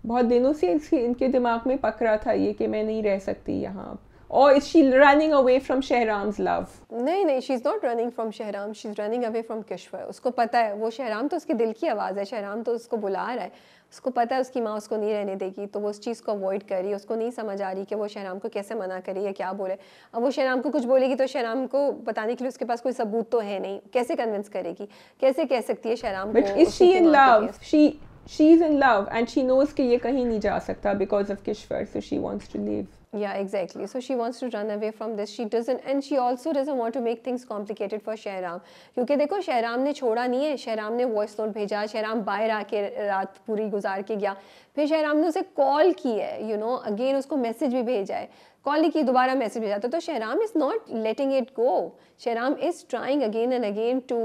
बहुत दिनों से इनके दिमाग में पक रहा था ये कि मैं नहीं रह सकती यहाँ. और is she running away from Shahram's love? नहीं, she is not running from Shahram, she is running away from Kishwar. उसको पता है वो शहराम तो उसकी दिल की आवाज़ है, शहराम तो उसको बुला रहा है. उसको पता है उसकी माँ उसको नहीं रहने देगी, तो वो उस चीज़ को अवॉइड कर रही है. उसको नहीं समझ आ रही कि वो शहराम को कैसे मना करे या क्या बोले. अब वो शहराम को कुछ बोलेगी तो शहराम को बताने के लिए उसके पास कोई सबूत तो है नहीं. कैसे कन्विंस करेगी, कैसे कह सकती है शहराम को? But is she in love? She is in love and she knows कि ये कहीं नहीं जा सकता because of Kishwar, so she wants to leave. Yeah, exactly. So she wants to run away from this. She doesn't, and she also doesn't want to make things complicated for Shahram. क्योंकि देखो शहराम ने छोड़ा नहीं है, शहराम ने वॉइस नोट भेजा, शहराम बाहर आके रात पूरी गुजार के गया, फिर शहराम ने उसे कॉल की है, यू नो, अगेन उसको मैसेज भी भेजा है, कॉल नहीं की दोबारा मैसेज भेजा. तो Shahram is not letting it go. Shahram is trying again and again to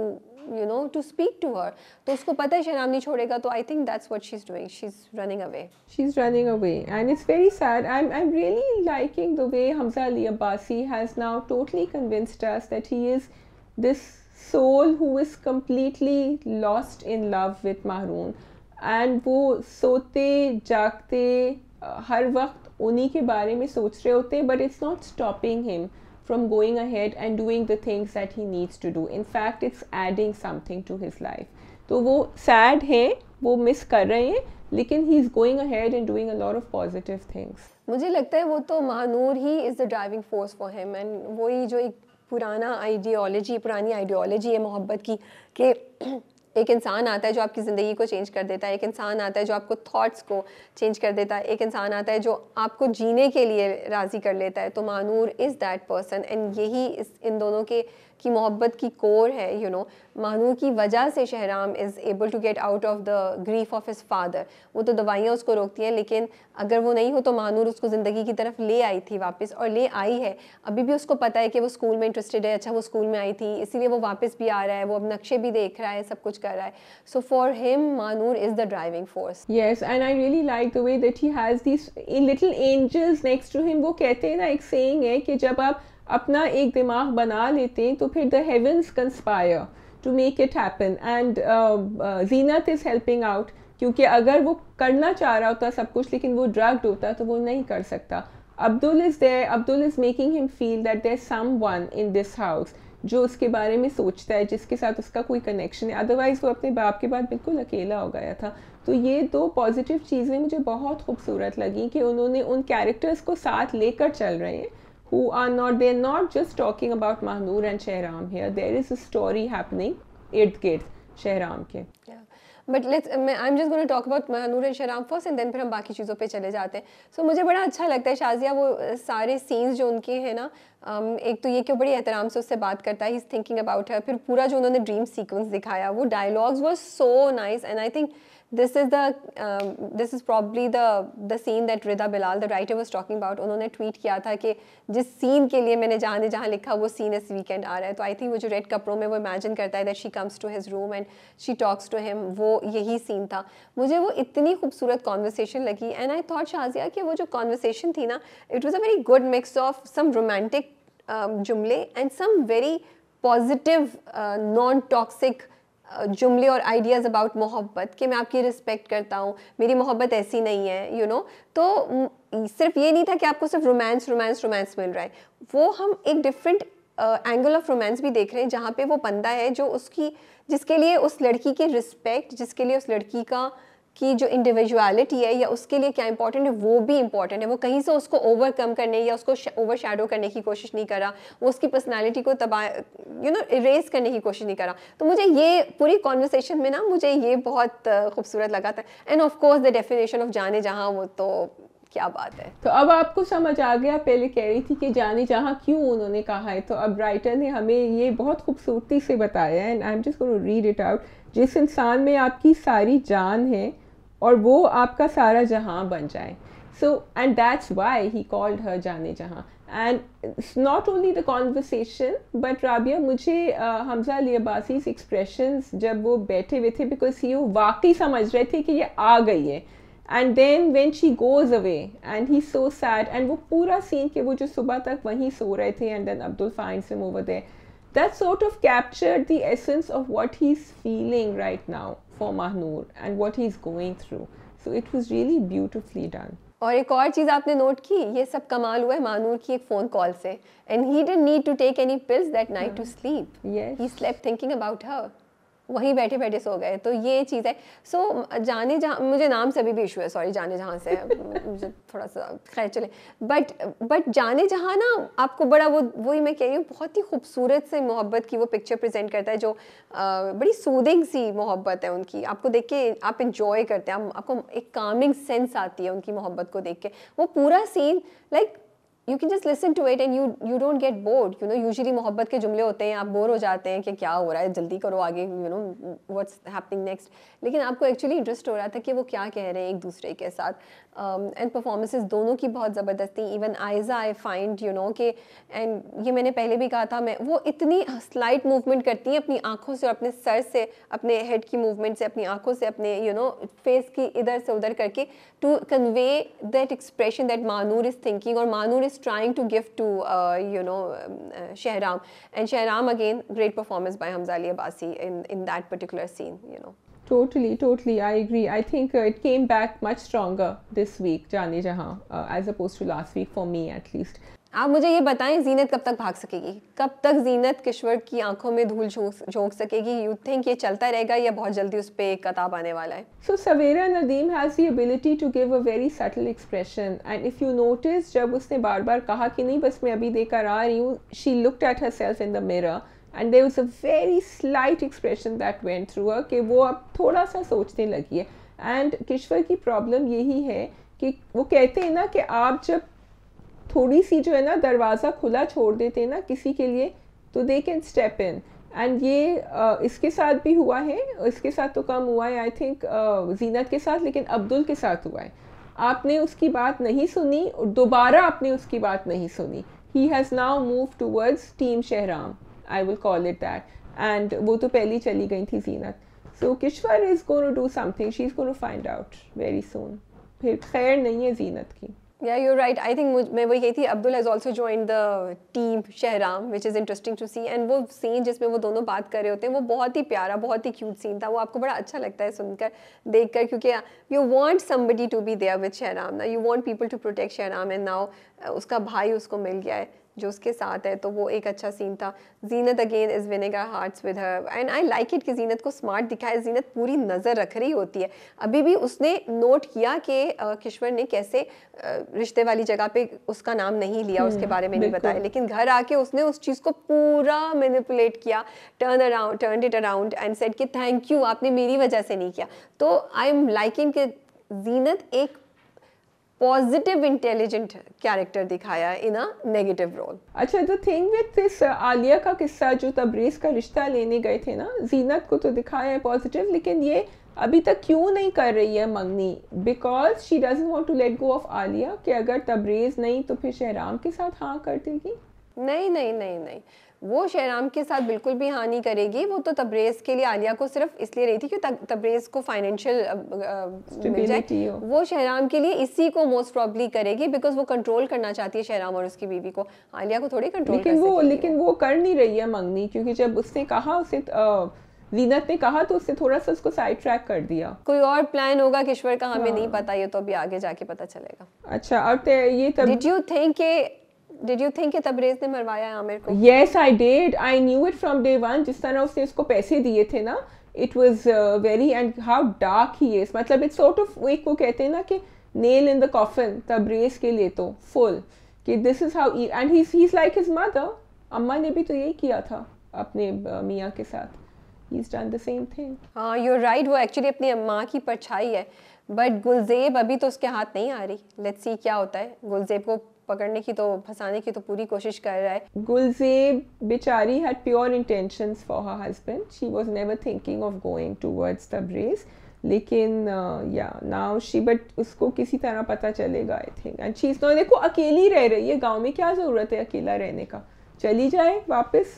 to speak to her. तो उसको पता है शहराम नहीं छोड़ेगा, तो I think that's what she's doing. She's running away. She's running away, and it's very sad. I'm really liking the way Hamza Ali Abbasi has now totally convinced us that he is this soul who is completely lost in love with Mahroon. And वो सोते जागते हर वक्त उन्हीं के बारे में सोच रहे होते हैं, but it's not stopping him from going ahead and doing the things that he needs to do. In fact, it's adding something to his life. तो वो sad है, वो miss कर रहे हैं, लेकिन he is going ahead and doing a lot of positive things. मुझे लगता है वो तो महानूर ही is the driving force for him, and वही जो एक पुरानी आइडियोलॉजी है मोहब्बत की कि एक इंसान आता है जो आपकी ज़िंदगी को चेंज कर देता है, एक इंसान आता है जो आपको थॉट्स को चेंज कर देता है, एक इंसान आता है जो आपको जीने के लिए राज़ी कर लेता है। तो Manur is that person, and यही इन दोनों के की मोहब्बत की कोर है। यू नो, मानूर की वजह से Shahram is able to get out of the grief of his father. वो तो दवाइयाँ उसको रोकती हैं, लेकिन अगर वो नहीं हो तो मानूर उसको ज़िंदगी की तरफ ले आई थी वापस, और ले आई है। अभी भी उसको पता है कि वो स्कूल में इंटरेस्टेड है, अच्छा वो स्कूल में आई थी इसीलिए वो वापस भी आ रहा है, वो अब नक्शे भी देख रहा है, सब कुछ कर रहा है। So for him Mahnoor is the driving force. Yes, and I really like the way that he has these little angels next to him. वो कहते हैं ना, एक saying है कि जब आप अपना एक दिमाग बना लेते हैं तो फिर the heavens conspire to make it happen, and Zenat is helping out, क्योंकि अगर वो करना चाह रहा होता सब कुछ लेकिन वो drugged होता तो वो नहीं कर सकता। Abdul is there, Abdul is making him feel that there's someone in this house जो उसके बारे में सोचता है, जिसके साथ उसका कोई कनेक्शन है, अदरवाइज़ वो अपने बाप के बाद बिल्कुल अकेला हो गया था। तो ये दो पॉजिटिव चीज़ें मुझे बहुत खूबसूरत लगी कि उन्होंने उन कैरेक्टर्स को साथ लेकर चल रहे हैं, who are not, they're not just talking about Mahnoor and Shahram here, there is a story happening इर्द गिर्द शहराम के। But let's I am just going to talk about Mahnoor and Shahram first, and then फिर हम बाकी चीज़ों पे चले जाते हैं। सो मुझे बड़ा अच्छा लगता है शाजिया, वो सारे सीन्स जो उनके हैं ना, एक तो ये कि बड़ी एहतराम से उससे बात करता है, he is thinking about her, फिर पूरा जो उन्होंने ड्रीम सीक्वेंस दिखाया, वो dialogues were so nice, and I think this is probably the scene that Rida Bilal, the writer, was talking about. उन्होंने ट्वीट किया था कि जिस सीन के लिए मैंने जाने जहाँ लिखा वो सीन इस वीकेंड आ रहा है। तो आई थिंक वो जो रेड कपड़ों में वो इमेजिन करता है that she comes to his room and she talks to him, वो यही सीन था। मुझे वो इतनी खूबसूरत कॉन्वर्सेशन लगी, एंड आई थॉट शाजिया कि वो जो कॉन्वर्सेशन थी ना, it was a very good mix of some romantic जुमले and some very positive non toxic जुमले और आइडियाज़ अबाउट मोहब्बत, कि मैं आपकी रिस्पेक्ट करता हूँ, मेरी मोहब्बत ऐसी नहीं है, यू नो। तो सिर्फ ये नहीं था कि आपको सिर्फ रोमांस मिल रहा है, वो हम एक डिफरेंट एंगल ऑफ रोमांस भी देख रहे हैं, जहाँ पे वो बंदा है जो जिसके लिए उस लड़की की रिस्पेक्ट, जिसके लिए उस लड़की की जो इंडिविजुअलिटी है या उसके लिए क्या इंपॉर्टेंट है, वो भी इंपॉर्टेंट है। वो कहीं से उसको ओवरकम करने या उसको ओवर शैडो करने की कोशिश नहीं करा, वो उसकी पर्सनालिटी को इरेज करने की कोशिश नहीं करा। तो मुझे ये पूरी कॉन्वर्सेशन में ना, मुझे ये बहुत खूबसूरत लगा था। End of course the definition of जाने जहाँ, वो तो क्या बात है। तो अब आपको समझ आ गया, पहले कह रही थी कि जाने जहाँ क्यों उन्होंने कहा है, तो अब राइटर ने हमें ये बहुत खूबसूरती से बताया है, and I am just going to read it out. जिस इंसान में आपकी सारी जान है और वो आपका सारा जहां बन जाए, so and that's why he called her जाने जहां। And not only the conversation but Rabia, मुझे हमजा अली अब्बासीज़ एक्सप्रेशंस जब वो बैठे हुए थे, बिकॉज ही वाकई समझ रहे थे कि ये आ गई है, and then when she goes away and he so sad, and वो पूरा सीन कि वो जो सुबह तक वहीं सो रहे थे and then Abdul finds him over there, that sort of captured the essence of what he's feeling right now for Mahnoor and what he's going through. So it was really beautifully done. और एक और चीज़ आपने note की, ये सब कमाल हुआ है मानूर की एक फ़ोन कॉल से, and he didn't need to take any pills that night to sleep. Yes. He slept thinking about her. वहीं बैठे बैठे सो गए। तो ये चीज़ है। सो जाने जहाँ, मुझे नाम से अभी भी इशू है, सॉरी, जाने जहाँ से मुझे थोड़ा सा, खैर चले। बट जाने जहाँ ना आपको बड़ा वही मैं कह रही हूँ, बहुत ही खूबसूरत से मोहब्बत की वो पिक्चर प्रेजेंट करता है, जो बड़ी सूदिंग सी मोहब्बत है उनकी। आपको देख के आप इंजॉय करते हैं, आपको एक कामिंग सेंस आती है उनकी मोहब्बत को देख के। वो पूरा scene like you can just listen to it and you don't get bored, you know। usually मोहब्बत के जुमले होते हैं, आप बोर हो जाते हैं कि क्या हो रहा है, जल्दी करो आगे, you know what's happening next। लेकिन आपको एक्चुअली इंटरेस्ट हो रहा था कि वो क्या कह रहे हैं एक दूसरे के साथ। एंड परफॉर्मेंसेस दोनों की बहुत ज़बरदस्त थी। Even Aiza I find, you know, कि एंड ये मैंने पहले भी कहा था, मैं वो इतनी स्लाइट मूवमेंट करती हैं अपनी आँखों से और अपने सर से, अपने हेड की मूवमेंट से, अपनी आँखों से, अपने यू नो फेस की इधर से उधर करके, to convey that expression that Mahnoor is thinking और Mahnoor is trying to give to Shahram, and Shahram again great performance by Hamza Ali Abbasi in that particular scene, you know। Totally, I agree. I think it came back much stronger this week, जाने जहाँ, as opposed to last week, for me at least. आप मुझे ये बताएं, जीनत कब तक भाग सकेगी? कब तक जीनत किश्वर की आंखों में धूल झोंक सकेगी? यू थिंक ये चलता रहेगा या बहुत जल्दी उस पर एक कताब आने वाला है? So Saveera Nadeem has the ability to give a very subtle expression, and if you notice, जब उसने बार बार कहा कि नहीं बस मैं अभी देकर आ रही हूँ, she looked at herself in the mirror and there was a very slight expression that went through her कि वो अब थोड़ा सा सोचने लगी है. And किश्वर की प्रॉब्लम यही है कि वो कहते हैं ना कि आप जब थोड़ी सी जो है ना दरवाज़ा खुला छोड़ देते हैं ना किसी के लिए, तो they can step in. And ये इसके साथ भी हुआ है, इसके साथ तो कम हुआ है आई थिंक जीनत के साथ, लेकिन अब्दुल के साथ हुआ है. आपने उसकी बात नहीं सुनी और दोबारा आपने उसकी बात नहीं सुनी. He has now move towards team Shahram, I will call it that. And वो तो पहले चली गई थी Zeenat. So Kishwar is going to do something, she is going to find out very soon. फिर खैर नहीं है जीनत की. Yeah, you're right. I think मैं वही कही थी, Abdul has also joined the team Shahram, which is interesting to see. And वो सीन जिसमें वो दोनों बात कर रहे होते हैं वो बहुत ही प्यारा, बहुत ही क्यूट सीन था. वो आपको बड़ा अच्छा लगता है सुनकर, देखकर, क्योंकि you want somebody to be there with Shahram. Now you want people to protect Shahram, and now उसका भाई उसको मिल गया है जो उसके साथ है, तो वो एक अच्छा सीन था. Zeenat again is winning our hearts with her, and I like it कि जीनत को स्मार्ट दिखाया. जीनत पूरी नज़र रख रही होती है. अभी भी उसने नोट किया कि किश्वर ने कैसे रिश्ते वाली जगह पे उसका नाम नहीं लिया, उसके बारे में नहीं बताया, लेकिन घर आके उसने उस चीज़ को पूरा मैनिपुलेट किया, turn it around and said कि थैंक यू, आपने मेरी वजह से नहीं किया. तो आई एम लाइकिंग कि जीनत एक पॉजिटिव इंटेलिजेंट कैरेक्टर दिखाया इन अ नेगेटिव रोल. अच्छा, the thing with this Alia का किस्सा, जो तबरेज़ का रिश्ता लेने गए थे ना, जीनत को तो दिखाया है पॉजिटिव, लेकिन ये अभी तक क्यों नहीं कर रही है मंगनी? Because she doesn't want to let go of Alia, कि अगर तबरेज़ नहीं तो फिर शहराम के साथ हाँ कर देगी. नहीं, वो शहराम के साथ बिल्कुल भी हाँ नहीं करेगी. वो तो तबरेज़ के लिए आलिया को सिर्फ इसलिए रही थी कि तबरेज़ को फाइनेंशियल मिल जाए. वो शहराम के लिए इसी को मोस्ट प्रॉब्ली करेगी, बिकॉज वो कंट्रोल करना चाहती है शहराम और उसकी बीवी को. आलिया को थोड़ी कंट्रोल कर सकेगी. लेकिन वो कर नहीं रही है मंगनी, क्योंकि जब उसने कहा, उसे जीनत ने कहा, तो उससे थोड़ा सा उसको साइड ट्रैक कर दिया. कोई और प्लान होगा किश्वर का, हमें नहीं पता, ये तो अभी आगे जाके पता चलेगा. अच्छा, और ये तब Did you think कि तबरेज़ ने मरवाया आमिर को? Yes, I did. I knew it from day one. जिस तरह उसने उसको पैसे दिए थे ना, it was very, and how dark he is. मतलब it's sort of, एक को कहते हैं ना कि nail in the coffin, Tabrez के लिए तो full, कि this is how he, and he's like his mother. अम्मा ने भी तो यही किया था अपने मियाँ के साथ. He's done the same thing. हाँ, you're right. वो actually अपनी अम्मा की परछाई है. But गुलज़ेब अभी तो उसके हाथ नहीं आ रही. Let's see क्या होता है. गुलज़ेब को पकड़ने की, तो फंसाने की तो पूरी कोशिश कर रहा है. गुलज़ेब बेचारी had pure intentions for her husband. She was never thinking of going towards Tabrez. लेकिन now she, but उसको किसी तरह पता चलेगा I think. And she's not, देखो अकेली रह रही है गांव में, क्या ज़रूरत है अकेला रहने का? चली जाए वापस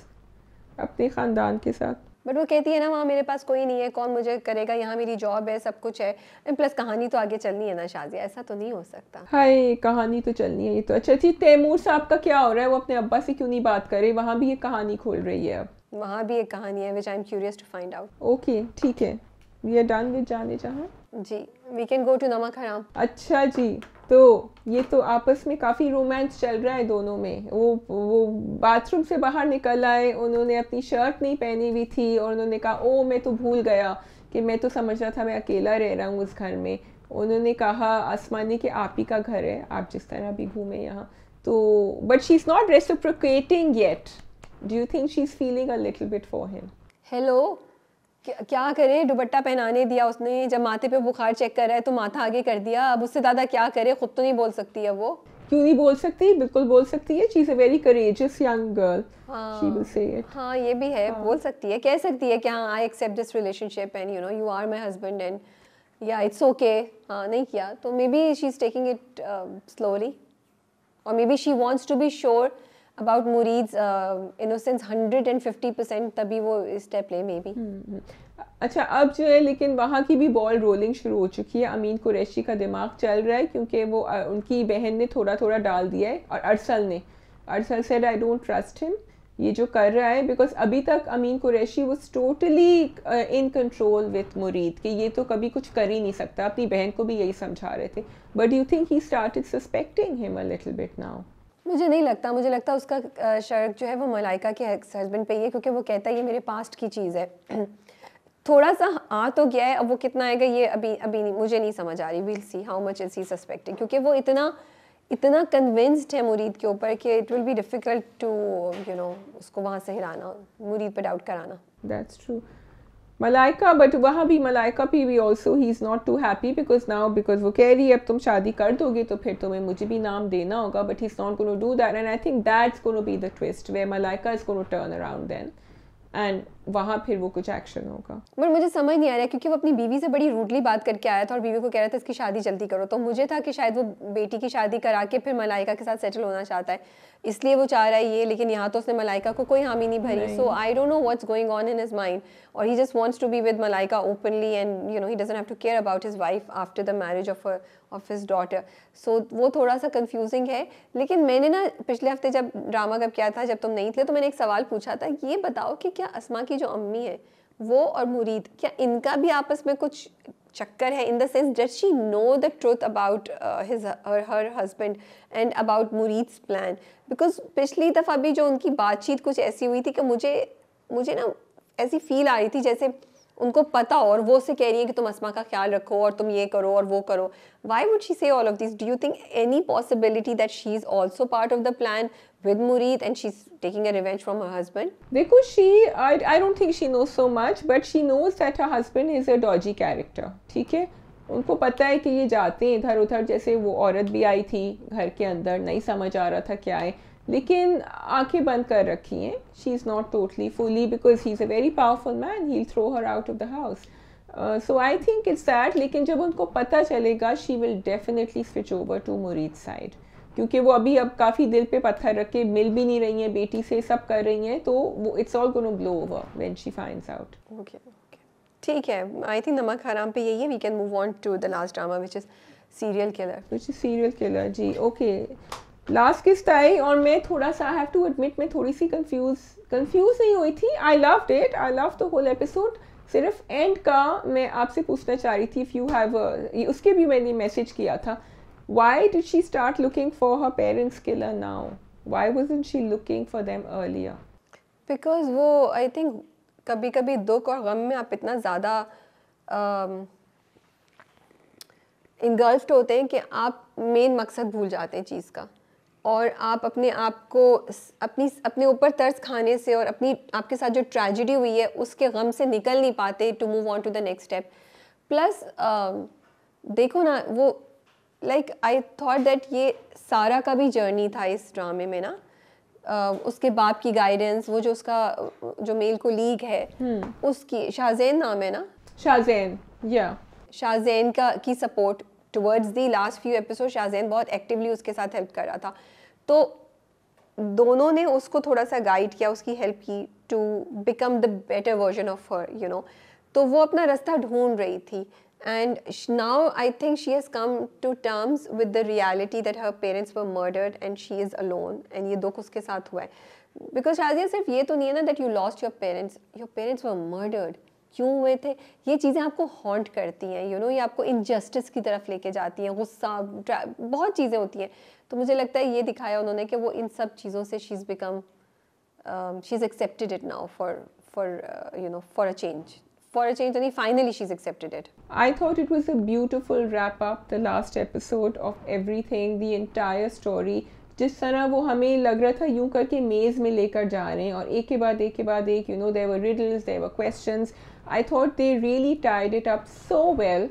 अपने ख़ानदान के साथ. बट वो कहती है ना, वहाँ मेरे पास कोई नहीं है, कौन मुझे करेगा, यहाँ मेरी जॉब है, सब कुछ है, एंड प्लस कहानी तो आगे चलनी है ना शाज़िया, ऐसा तो नहीं हो सकता. हाय, कहानी तो चलनी है. ये तो अच्छा जी, तैमूर साहब का क्या हो रहा है? वो अपने अब्बा से क्यों नहीं बात करे? वहाँ भी एक कहानी खोल रही है अब. वहाँ भी एक कहानी है, which I am curious to find out. Okay, ठीक है, we are done with Jaane Jahan. जी, we can go to Namak Haram. अच्छा जी, तो ये तो आपस में काफ़ी रोमांस चल रहा है दोनों में. वो बाथरूम से बाहर निकल आए, उन्होंने अपनी शर्ट नहीं पहनी हुई थी और उन्होंने कहा, ओ मैं तो भूल गया कि मैं तो समझ रहा था मैं अकेला रह रहा हूँ उस घर में. उन्होंने कहा आसमानी कि आप ही का घर है, आप जिस तरह भी घूमे यहाँ. तो but she is not reciprocating yet. Do you think she is feeling a little bit for him? Hello, क्या करे, दुपट्टा पहनाने दिया उसने, जब माथे पे बुखार चेक कर रहा है तो माथा आगे कर दिया. अब उससे ज़्यादा क्या करे, खुद तो नहीं बोल सकती है वो. क्यों नहीं बोल सकती? बिल्कुल बोल सकती है. She is a very courageous young girl. She will say it. हाँ, ये भी है. बोल सकती है, कह सकती है कि हाँ, I accept this relationship and you know you are my husband and yeah it's okay. हाँ, नहीं किया तो may be she is taking it slowly, और may be she wants to be sure about Mureed's innocence 150%, तभी वो step ले may be. अच्छा, अब जो है लेकिन वहाँ की भी बॉल रोलिंग शुरू हो चुकी है. अमीन कुरैशी का दिमाग चल रहा है, क्योंकि वो उनकी बहन ने थोड़ा थोड़ा डाल दिया है, और Arsal said I don't trust him. ये जो कर रहा है, बिकॉज अभी तक Amin Qureshi was totally in control with Mureed कि ये तो कभी कुछ कर ही नहीं सकता, अपनी बहन को भी यही समझा रहे थे, but you think he started suspecting him a little bit now? मुझे नहीं लगता, मुझे लगता उसका शक जो है वो मलाइका के हस्बैंड पे ही है, क्योंकि वो कहता है ये मेरे पास्ट की चीज़ है। थोड़ा सा आ तो गया है, अब वो कितना आएगा ये अभी अभी नहीं, मुझे नहीं समझ आ रही। Will see how much is he suspecting, क्योंकि वो इतना कन्विंस्ड है मुरीद के ऊपर कि it will be difficult to उसको वहाँ से हिलाना, मुरीद पे डाउट कराना। That's true. मलाइका, बट वहाँ भी मलाइका भी also he is not too happy because वो कह रही है अब तुम शादी कर दोगे तो फिर तुम्हें मुझे भी नाम देना होगा, but he is not gonna do that, and I think that's gonna be the twist where Malaika is gonna turn around then, and वहाँ फिर वो कुछ एक्शन होगा। बट मुझे समझ नहीं आ रहा है, क्योंकि वो अपनी बीवी से बड़ी रूडली बात करके आया था और बीवी को कह रहा था इसकी शादी जल्दी करो, तो मुझे था कि शायद वो बेटी की शादी करा के फिर मलाइका के साथ सेटल होना चाहता है, इसलिए वो चाह रहा है ये, लेकिन यहाँ तो उसने मलाइका को कोई हामी नहीं भरी। So I don't know what's going on in his mind, और he just wants to be with Malaika openly, and he doesn't have to care about his wife after the marriage of his daughter. So वो थोड़ा सा confusing है। लेकिन मैंने ना पिछले हफ्ते जब ड्रामा कब किया था, जब तुम नहीं थे, तो मैंने एक सवाल पूछा था, ये बताओ कि क्या अस्मा की जो अम्मी है वो और मुरीद, क्या इनका भी आपस में कुछ चक्कर है, in the sense does she know the truth about her husband and about Mureed's plan? Because पिछली दफ़ा भी जो उनकी बातचीत कुछ ऐसी हुई थी कि मुझे ना ऐसी फील आ रही थी जैसे उनको पता और वो से कह रही है कि तुम अस्मा का ख्याल रखो और तुम ये करो और वो करो। Why would she say all of these? Do you think any possibility that she is also part of the plan with Murid and she's taking a revenge from her husband? देखो, I don't think she knows so much, but she knows that her husband is a dodgy character, ठीक है? उनको पता है कि ये जाते हैं इधर उधर, जैसे वो औरत भी आई थी घर के अंदर, नहीं समझ आ रहा था क्या है, लेकिन आंखें बंद कर रखी हैं। She is not totally fully, because he is a very powerful man, he will throw her out of the house. So I think it's that, लेकिन जब उनको पता चलेगा she will definitely switch over to Mureed side, क्योंकि वो अभी अब काफ़ी दिल पे पत्थर रख के मिल भी नहीं रही हैं बेटी से, सब कर रही हैं, तो वो it's all gonna blow over when she finds out. Okay, ठीक है, आई थिंक नमक हराम पे यही है। We can move on to the last drama which is serial killer. जी, ओके, लास्ट किस्त आई और मैं थोड़ा सा, आई हैव टू एडमिट, मैं थोड़ी सी कंफ्यूज नहीं हुई थी। I loved it, I love the whole episode. सिर्फ एंड का मैं आपसे पूछना चाह रही थी, इफ़ यू हैव, उसके भी मैंने मैसेज किया था, why did she start looking for her parents killer now? Why wasn't she looking for them earlier? Because वो आई थिंक कभी कभी दुख और गम में आप इतना ज़्यादा इंगल्फ्ड होते हैं कि आप मेन मकसद भूल जाते हैं चीज़ का, और आप अपने आप को अपने ऊपर तरस खाने से और आपके साथ जो ट्रेजेडी हुई है उसके गम से निकल नहीं पाते to move on to the next step. Plus देखो ना, वो लाइक आई थॉट दैट ये सारा का भी जर्नी था इस ड्रामे में ना, उसके बाप की गाइडेंस, वो जो उसका जो मेल कोलीग है उसकी, शाहज़ैन नाम है ना, शाहज़ैन की support towards the last few episode, Shahzain बहुत एक्टिवली उसके साथ हेल्प कर रहा था, तो दोनों ने उसको थोड़ा सा गाइड किया, उसकी हेल्प की to become the better version of her, तो वो अपना रास्ता ढूंढ रही थी। And now I think she has come to terms with the reality that her parents were murdered and she is alone, and ये दुख उसके साथ हुआ है। Because शाज़िया सिर्फ ये तो नहीं है ना that you lost your parents were murdered, क्यों हुए थे? ये चीज़ें आपको हॉन्ट करती हैं, ये आपको इनजस्टिस की तरफ लेके जाती हैं, गुस्सा, बहुत चीज़ें होती हैं। तो मुझे लगता है ये दिखाया उन्होंने कि वो इन सब चीज़ों से she is accepted it now for a change, and finally she's accepted it. I thought it was a beautiful wrap up, the last episode of everything, the entire story. जिस तरह वो हमें लग रहा था यूं करके मेज़ में लेकर जा रहे हैं और एक के बाद एक there were riddles, there were questions. I thought they really tied it up so well,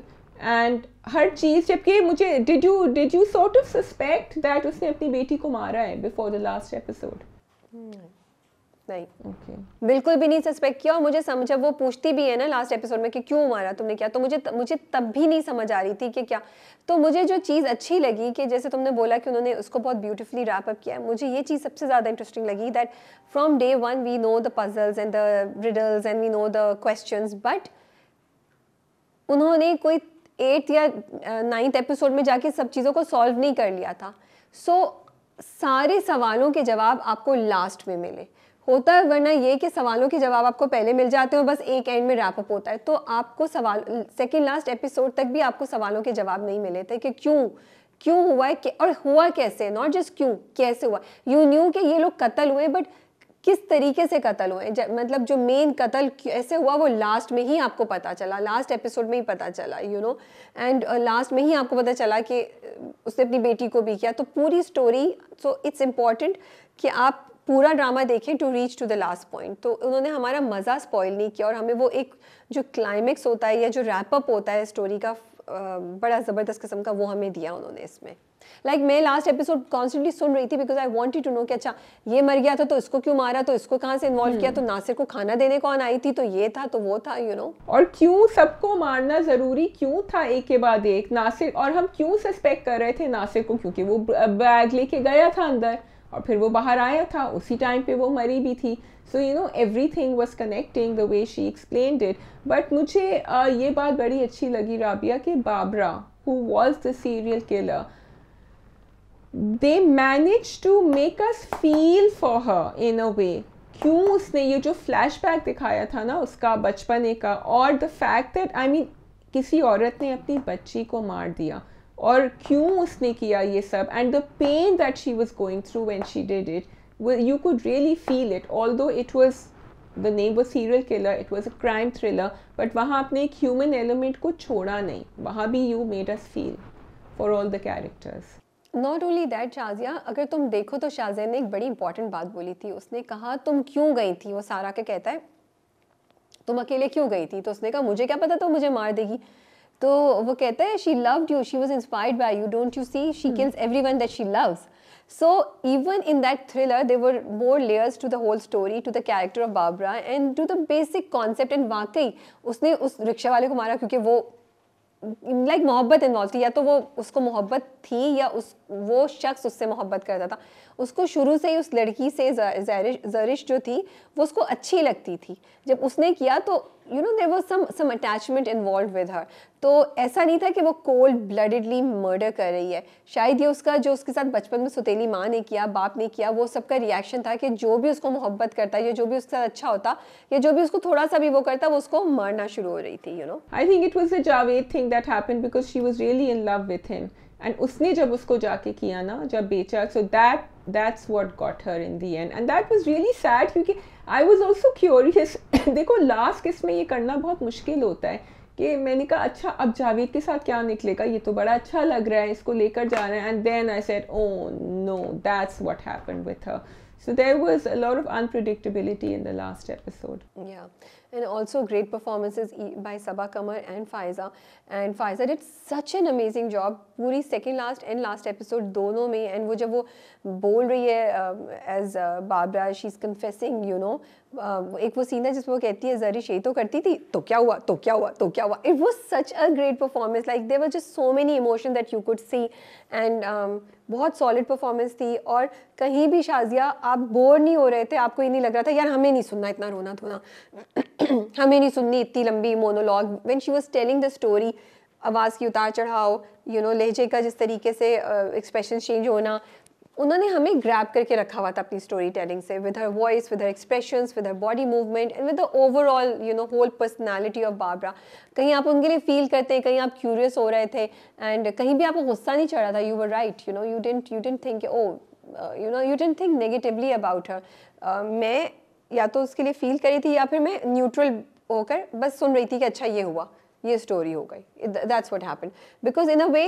and हर चीज़, जबकि मुझे did you sort of suspect that उसने अपनी बेटी को मारा है before the last episode? नहीं, बिल्कुल भी नहीं सस्पेक्ट किया, और मुझे समझ, वो पूछती भी है ना लास्ट एपिसोड में कि क्यों मारा तुमने, क्या, तो मुझे तब भी नहीं समझ आ रही थी कि क्या। तो मुझे जो चीज़ अच्छी लगी कि जैसे तुमने बोला कि उन्होंने उसको बहुत ब्यूटीफुली रैप अप किया है, मुझे ये चीज़ सबसे ज़्यादा इंटरेस्टिंग लगी that from day one we know the puzzles and the riddles and we know the questions, but उन्होंने कोई 8th या 9th एपिसोड में जाके सब चीज़ों को सॉल्व नहीं कर लिया था। सो सारे सवालों के जवाब आपको लास्ट में मिले। होता है, वरना ये कि सवालों के जवाब आपको पहले मिल जाते हैं और बस एक एंड में रैप अप होता है। तो आपको सवाल सेकंड लास्ट एपिसोड तक भी आपको सवालों के जवाब नहीं मिले थे कि क्यों हुआ है और हुआ कैसे, नॉट जस्ट क्यों, कैसे हुआ। यू न्यू कि ये लोग कत्ल हुए, बट किस तरीके से कत्ल हुए, मतलब जो मेन कत्ल ऐसे हुआ वो लास्ट में ही आपको पता चला, लास्ट एपिसोड में ही पता चला, यू नो। एंड लास्ट में ही आपको पता चला कि उसने अपनी बेटी को भी किया। तो पूरी स्टोरी, सो इट्स इम्पॉर्टेंट कि आप पूरा ड्रामा देखें to reach to the last point. तो उन्होंने हमारा मज़ा स्पॉइल नहीं किया और हमें वो एक जो क्लाइमेक्स होता है या जो रैप अप होता है स्टोरी का बड़ा ज़बरदस्त किस्म का, वो हमें दिया उन्होंने इसमें। लाइक मैं लास्ट एपिसोड कॉन्स्टेंटली सुन रही थी because I wanted to know कि अच्छा ये मर गया था तो इसको क्यों मारा, तो इसको कहाँ से इन्वॉल्व किया, तो नासिर को खाना देने कौन आई थी, तो ये था तो वो था, यू नो। और क्यों सबको मारना ज़रूरी क्यों था एक के बाद एक नासिर, और हम क्यों सस्पेक्ट कर रहे थे नासिर को, क्योंकि वो बैग लेके गया था अंदर और फिर वो बाहर आया था, उसी टाइम पे वो मरी भी थी। So you know everything was connecting the way she explained it. But मुझे ये बात बड़ी अच्छी लगी राबिया कि Babra who was the serial killer, they managed to make us feel for her in a way। क्यों उसने ये जो फ्लैशबैक दिखाया था ना उसका बचपने का, और the fact that I mean किसी औरत ने अपनी बच्ची को मार दिया और क्यों उसने किया ये सब, and the pain that she was going through when she did it, you could really feel it, although it was, the name was serial killer, it was a crime thriller, but वहाँ आपने एक human element को छोड़ा नहीं, वहाँ भी you made us feel for all the characters। Not only that Shazia, अगर तुम देखो तो शाहजैन ने एक बड़ी इंपॉर्टेंट बात बोली थी। उसने कहा तुम क्यों गई थी, वो सारा के कहता है तुम अकेले क्यों गई थी, तो उसने कहा मुझे क्या पता तो मुझे मार देगी। तो वो कहता है she loved you, she was inspired by you, don't you see, she kills everyone that she loves. So even in that thriller there were more layers to the whole story, to the character of Barbara and to the basic concept। and वाकई उसने उस rickshaw वाले को मारा क्योंकि वो like मोहब्बत involve थी, या तो वो उसको मोहब्बत थी या वो शख्स उससे मोहब्बत करता था। उसको शुरू से ही उस लड़की से ज़रिश जो थी वो उसको अच्छी लगती थी। जब उसने किया तो you know there was some attachment involve with her. तो ऐसा नहीं था कि वो कोल्ड ब्लडेडली मर्डर कर रही है। शायद ये उसका जो उसके साथ बचपन में सुतेली माँ ने किया, बाप ने किया, वो सबका रिएक्शन था कि जो भी उसको मोहब्बत करता या जो भी उसके साथ अच्छा होता या जो भी उसको थोड़ा सा भी वो करता वो उसको मारना शुरू हो रही थी, you know. I think it was a Javed thing that happened because she was really in love with him, and उसने जब उसको जाके किया ना, जब बेचा, सो that's what got her in the end, and that was really sad क्योंकि I was also curious। देखो लास्ट किस में ये करना बहुत मुश्किल होता है कि मैंने कहा अच्छा अब जावेद के साथ क्या निकलेगा, ये तो बड़ा अच्छा लग रहा है, इसको लेकर जा रहे हैं, and then I said oh no, that's what happened with her। So there was a lot of unpredictability in the last episode। Yeah, and also great performances by Sabaa Qamar and Faiza, and Faiza did such an amazing job पूरी second last and last episode दोनों में। and वो जब वो बोल रही है as Barbara, she's confessing, you know, एक वो सीन है जिसमें वो कहती है ज़रिश यही तो करती थी, तो क्या हुआ, तो क्या हुआ, तो क्या हुआ। It was such a great performance, like there were just so many emotions that you could see, and बहुत सॉलिड परफॉर्मेंस थी। और कहीं भी शाजिया आप बोर नहीं हो रहे थे, आपको ये नहीं लग रहा था यार हमें नहीं सुनना इतना रोना धोना हमें नहीं सुननी इतनी लंबी monologue. When she was telling the story, आवाज़ की उतार चढ़ाव, यू नो, लहजे का जिस तरीके से एक्सप्रेशन चेंज होना, उन्होंने हमें ग्रैब करके रखा हुआ था अपनी स्टोरी टेलिंग से, with her voice, with her expressions, with her body movement and with the overall you know whole personality of Babra. कहीं आप उनके लिए फील करते हैं, कहीं आप क्यूरियस हो रहे थे, एंड कहीं भी आपको गुस्सा नहीं चढ़ा था। You were right, you know, you didn't think oh you know, you didn't think negatively about her. मैं या तो उसके लिए फील करी थी या फिर मैं न्यूट्रल होकर बस सुन रही थी कि अच्छा ये हुआ, ये स्टोरी हो गई, that's what happened. Because in a way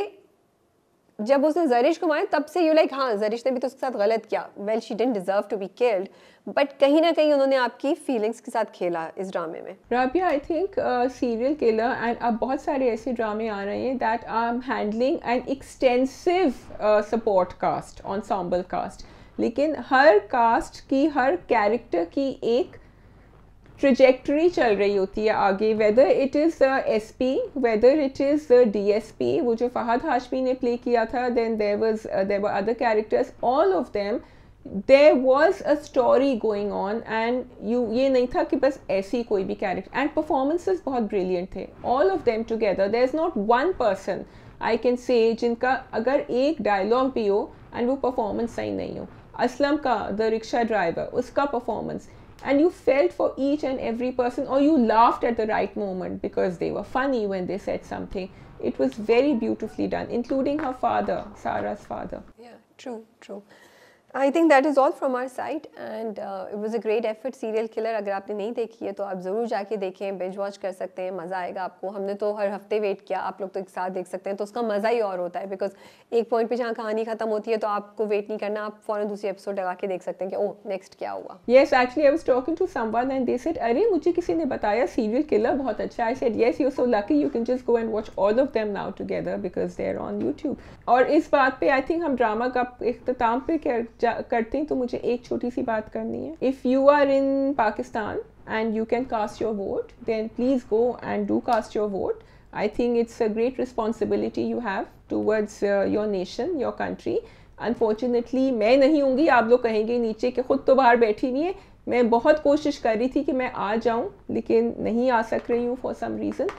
जब उसने ज़रिश को मारा तब से यू लाइक हाँ ज़रिश ने भी तो उसके साथ गलत किया, well she didn't deserve to be killed, but कहीं ना कहीं उन्होंने आपकी फीलिंग्स के साथ खेला इस ड्रामे में। Rabia, I think serial killer and अब बहुत सारे ऐसे ड्रामे आ रहे हैं that are handling an extensive support cast, ensemble cast, लेकिन हर कास्ट की, हर कैरेक्टर की एक ट्रिजेक्टरी चल रही होती है आगे, whether it is SP, whether it is DSP, वो जो फहद हाशमी ने प्ले किया था, then there were other characters, all of them there was a story going on, and ये नहीं था कि बस ऐसे ही कोई भी कैरेक्टर, एंड परफॉर्मेंसेस बहुत ब्रिलियंट थे, all of them together. There is not one person I can say जिनका अगर एक डायलॉग भी हो एंड वो परफॉर्मेंस सही नहीं हो। असलम का द रिक्शा ड्राइवर, उसका performance, and you felt for each and every person, or you laughed at the right moment because they were funny when they said something. It was very beautifully done, including her father, Sarah's father. Yeah, true. I think that is all from our side, and it was a great effort. Serial Killer अगर आपने नहीं देखी है तो आप ज़रूर जाके देखें, binge watch कर सकते हैं, मज़ा आएगा आपको. हमने तो हर हफ्ते वेट किया, आप लोग तो एक साथ देख सकते हैं, तो उसका मज़ा ही और होता है, बिकॉज एक पॉइंट पे जहाँ कहानी खत्म होती है तो आपको वेट नहीं करना, आप फ़ौरन दूसरी एपिसोड लगा के देख सकते हैं कि ओह नेक्स्ट क्या हुआ. Yes, actually I was talking to someone and they said, अरे मुझे किसी ने बताया Serial Killer बहुत अच्छा. I said yes, you're so lucky, you can just go and watch all of them now together because they're on YouTube. और इस बात पे I think हम ड्रामा का इख्तिताम पे करते हैं, तो मुझे एक छोटी सी बात करनी है. If you are in Pakistan and you can cast your vote, then please go and do cast your vote. I think it's a great responsibility you have towards your nation, your country. Unfortunately मैं नहीं होंगी, आप लोग कहेंगे नीचे कि खुद तो बाहर बैठी हुई है. मैं बहुत कोशिश कर रही थी कि मैं आ जाऊं, लेकिन नहीं आ सक रही हूँ for some reason.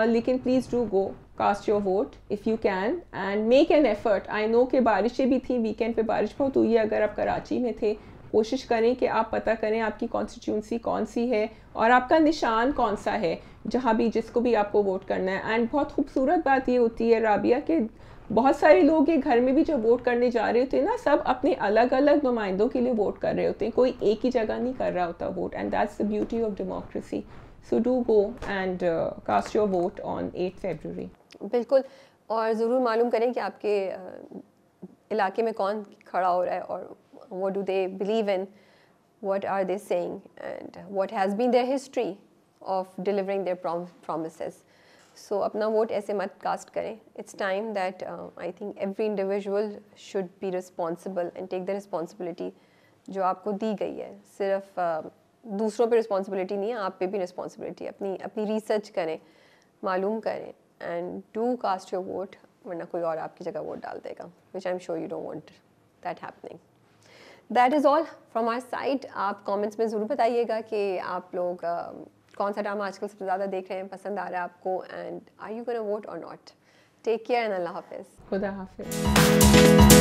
लेकिन please do go, cast your vote if you can and make an effort. I know कि बारिशें भी थी, वीकेंड पे बारिश बहुत हुई है. अगर आप कराची में थे, कोशिश करें कि आप पता करें आपकी कॉन्स्टिट्यूंसी कौन सी है और आपका निशान कौन सा है जहाँ भी जिसको भी आपको वोट करना है. एंड बहुत खूबसूरत बात ये होती है राबिया कि बहुत सारे लोग ये घर में भी जब वोट करने जा रहे होते हैं ना, सब अपने अलग अलग नुमाइंदों के लिए वोट कर रहे होते हैं, कोई एक ही जगह नहीं कर रहा होता vote. And that's the beauty of democracy. So do go and cast your vote on 8 February. बिल्कुल, और ज़रूर मालूम करें कि आपके इलाके में कौन खड़ा हो रहा है और what do they believe in, what are they saying and what has been their history of delivering their promises. So अपना वोट ऐसे मत कास्ट करें. It's time that I think every individual should be responsible and take the responsibility जो आपको दी गई है. सिर्फ दूसरों पे रिस्पॉन्सिबिलिटी नहीं है, आप पे भी रिस्पॉन्सिबिलिटी है. अपनी रिसर्च करें, मालूम करें and do cast your vote, वरना कोई और आपकी जगह वोट डाल देगा, which I am sure you don't want that happening. That is all from our side. आप कमेंट्स में ज़रूर बताइएगा कि आप लोग कौन सा ड्रामा आजकल सबसे ज़्यादा देख रहे हैं, पसंद आ रहा है आपको, and are you gonna vote or not. Take care and अल्लाह हाफिज़. खुदा हाफिज़.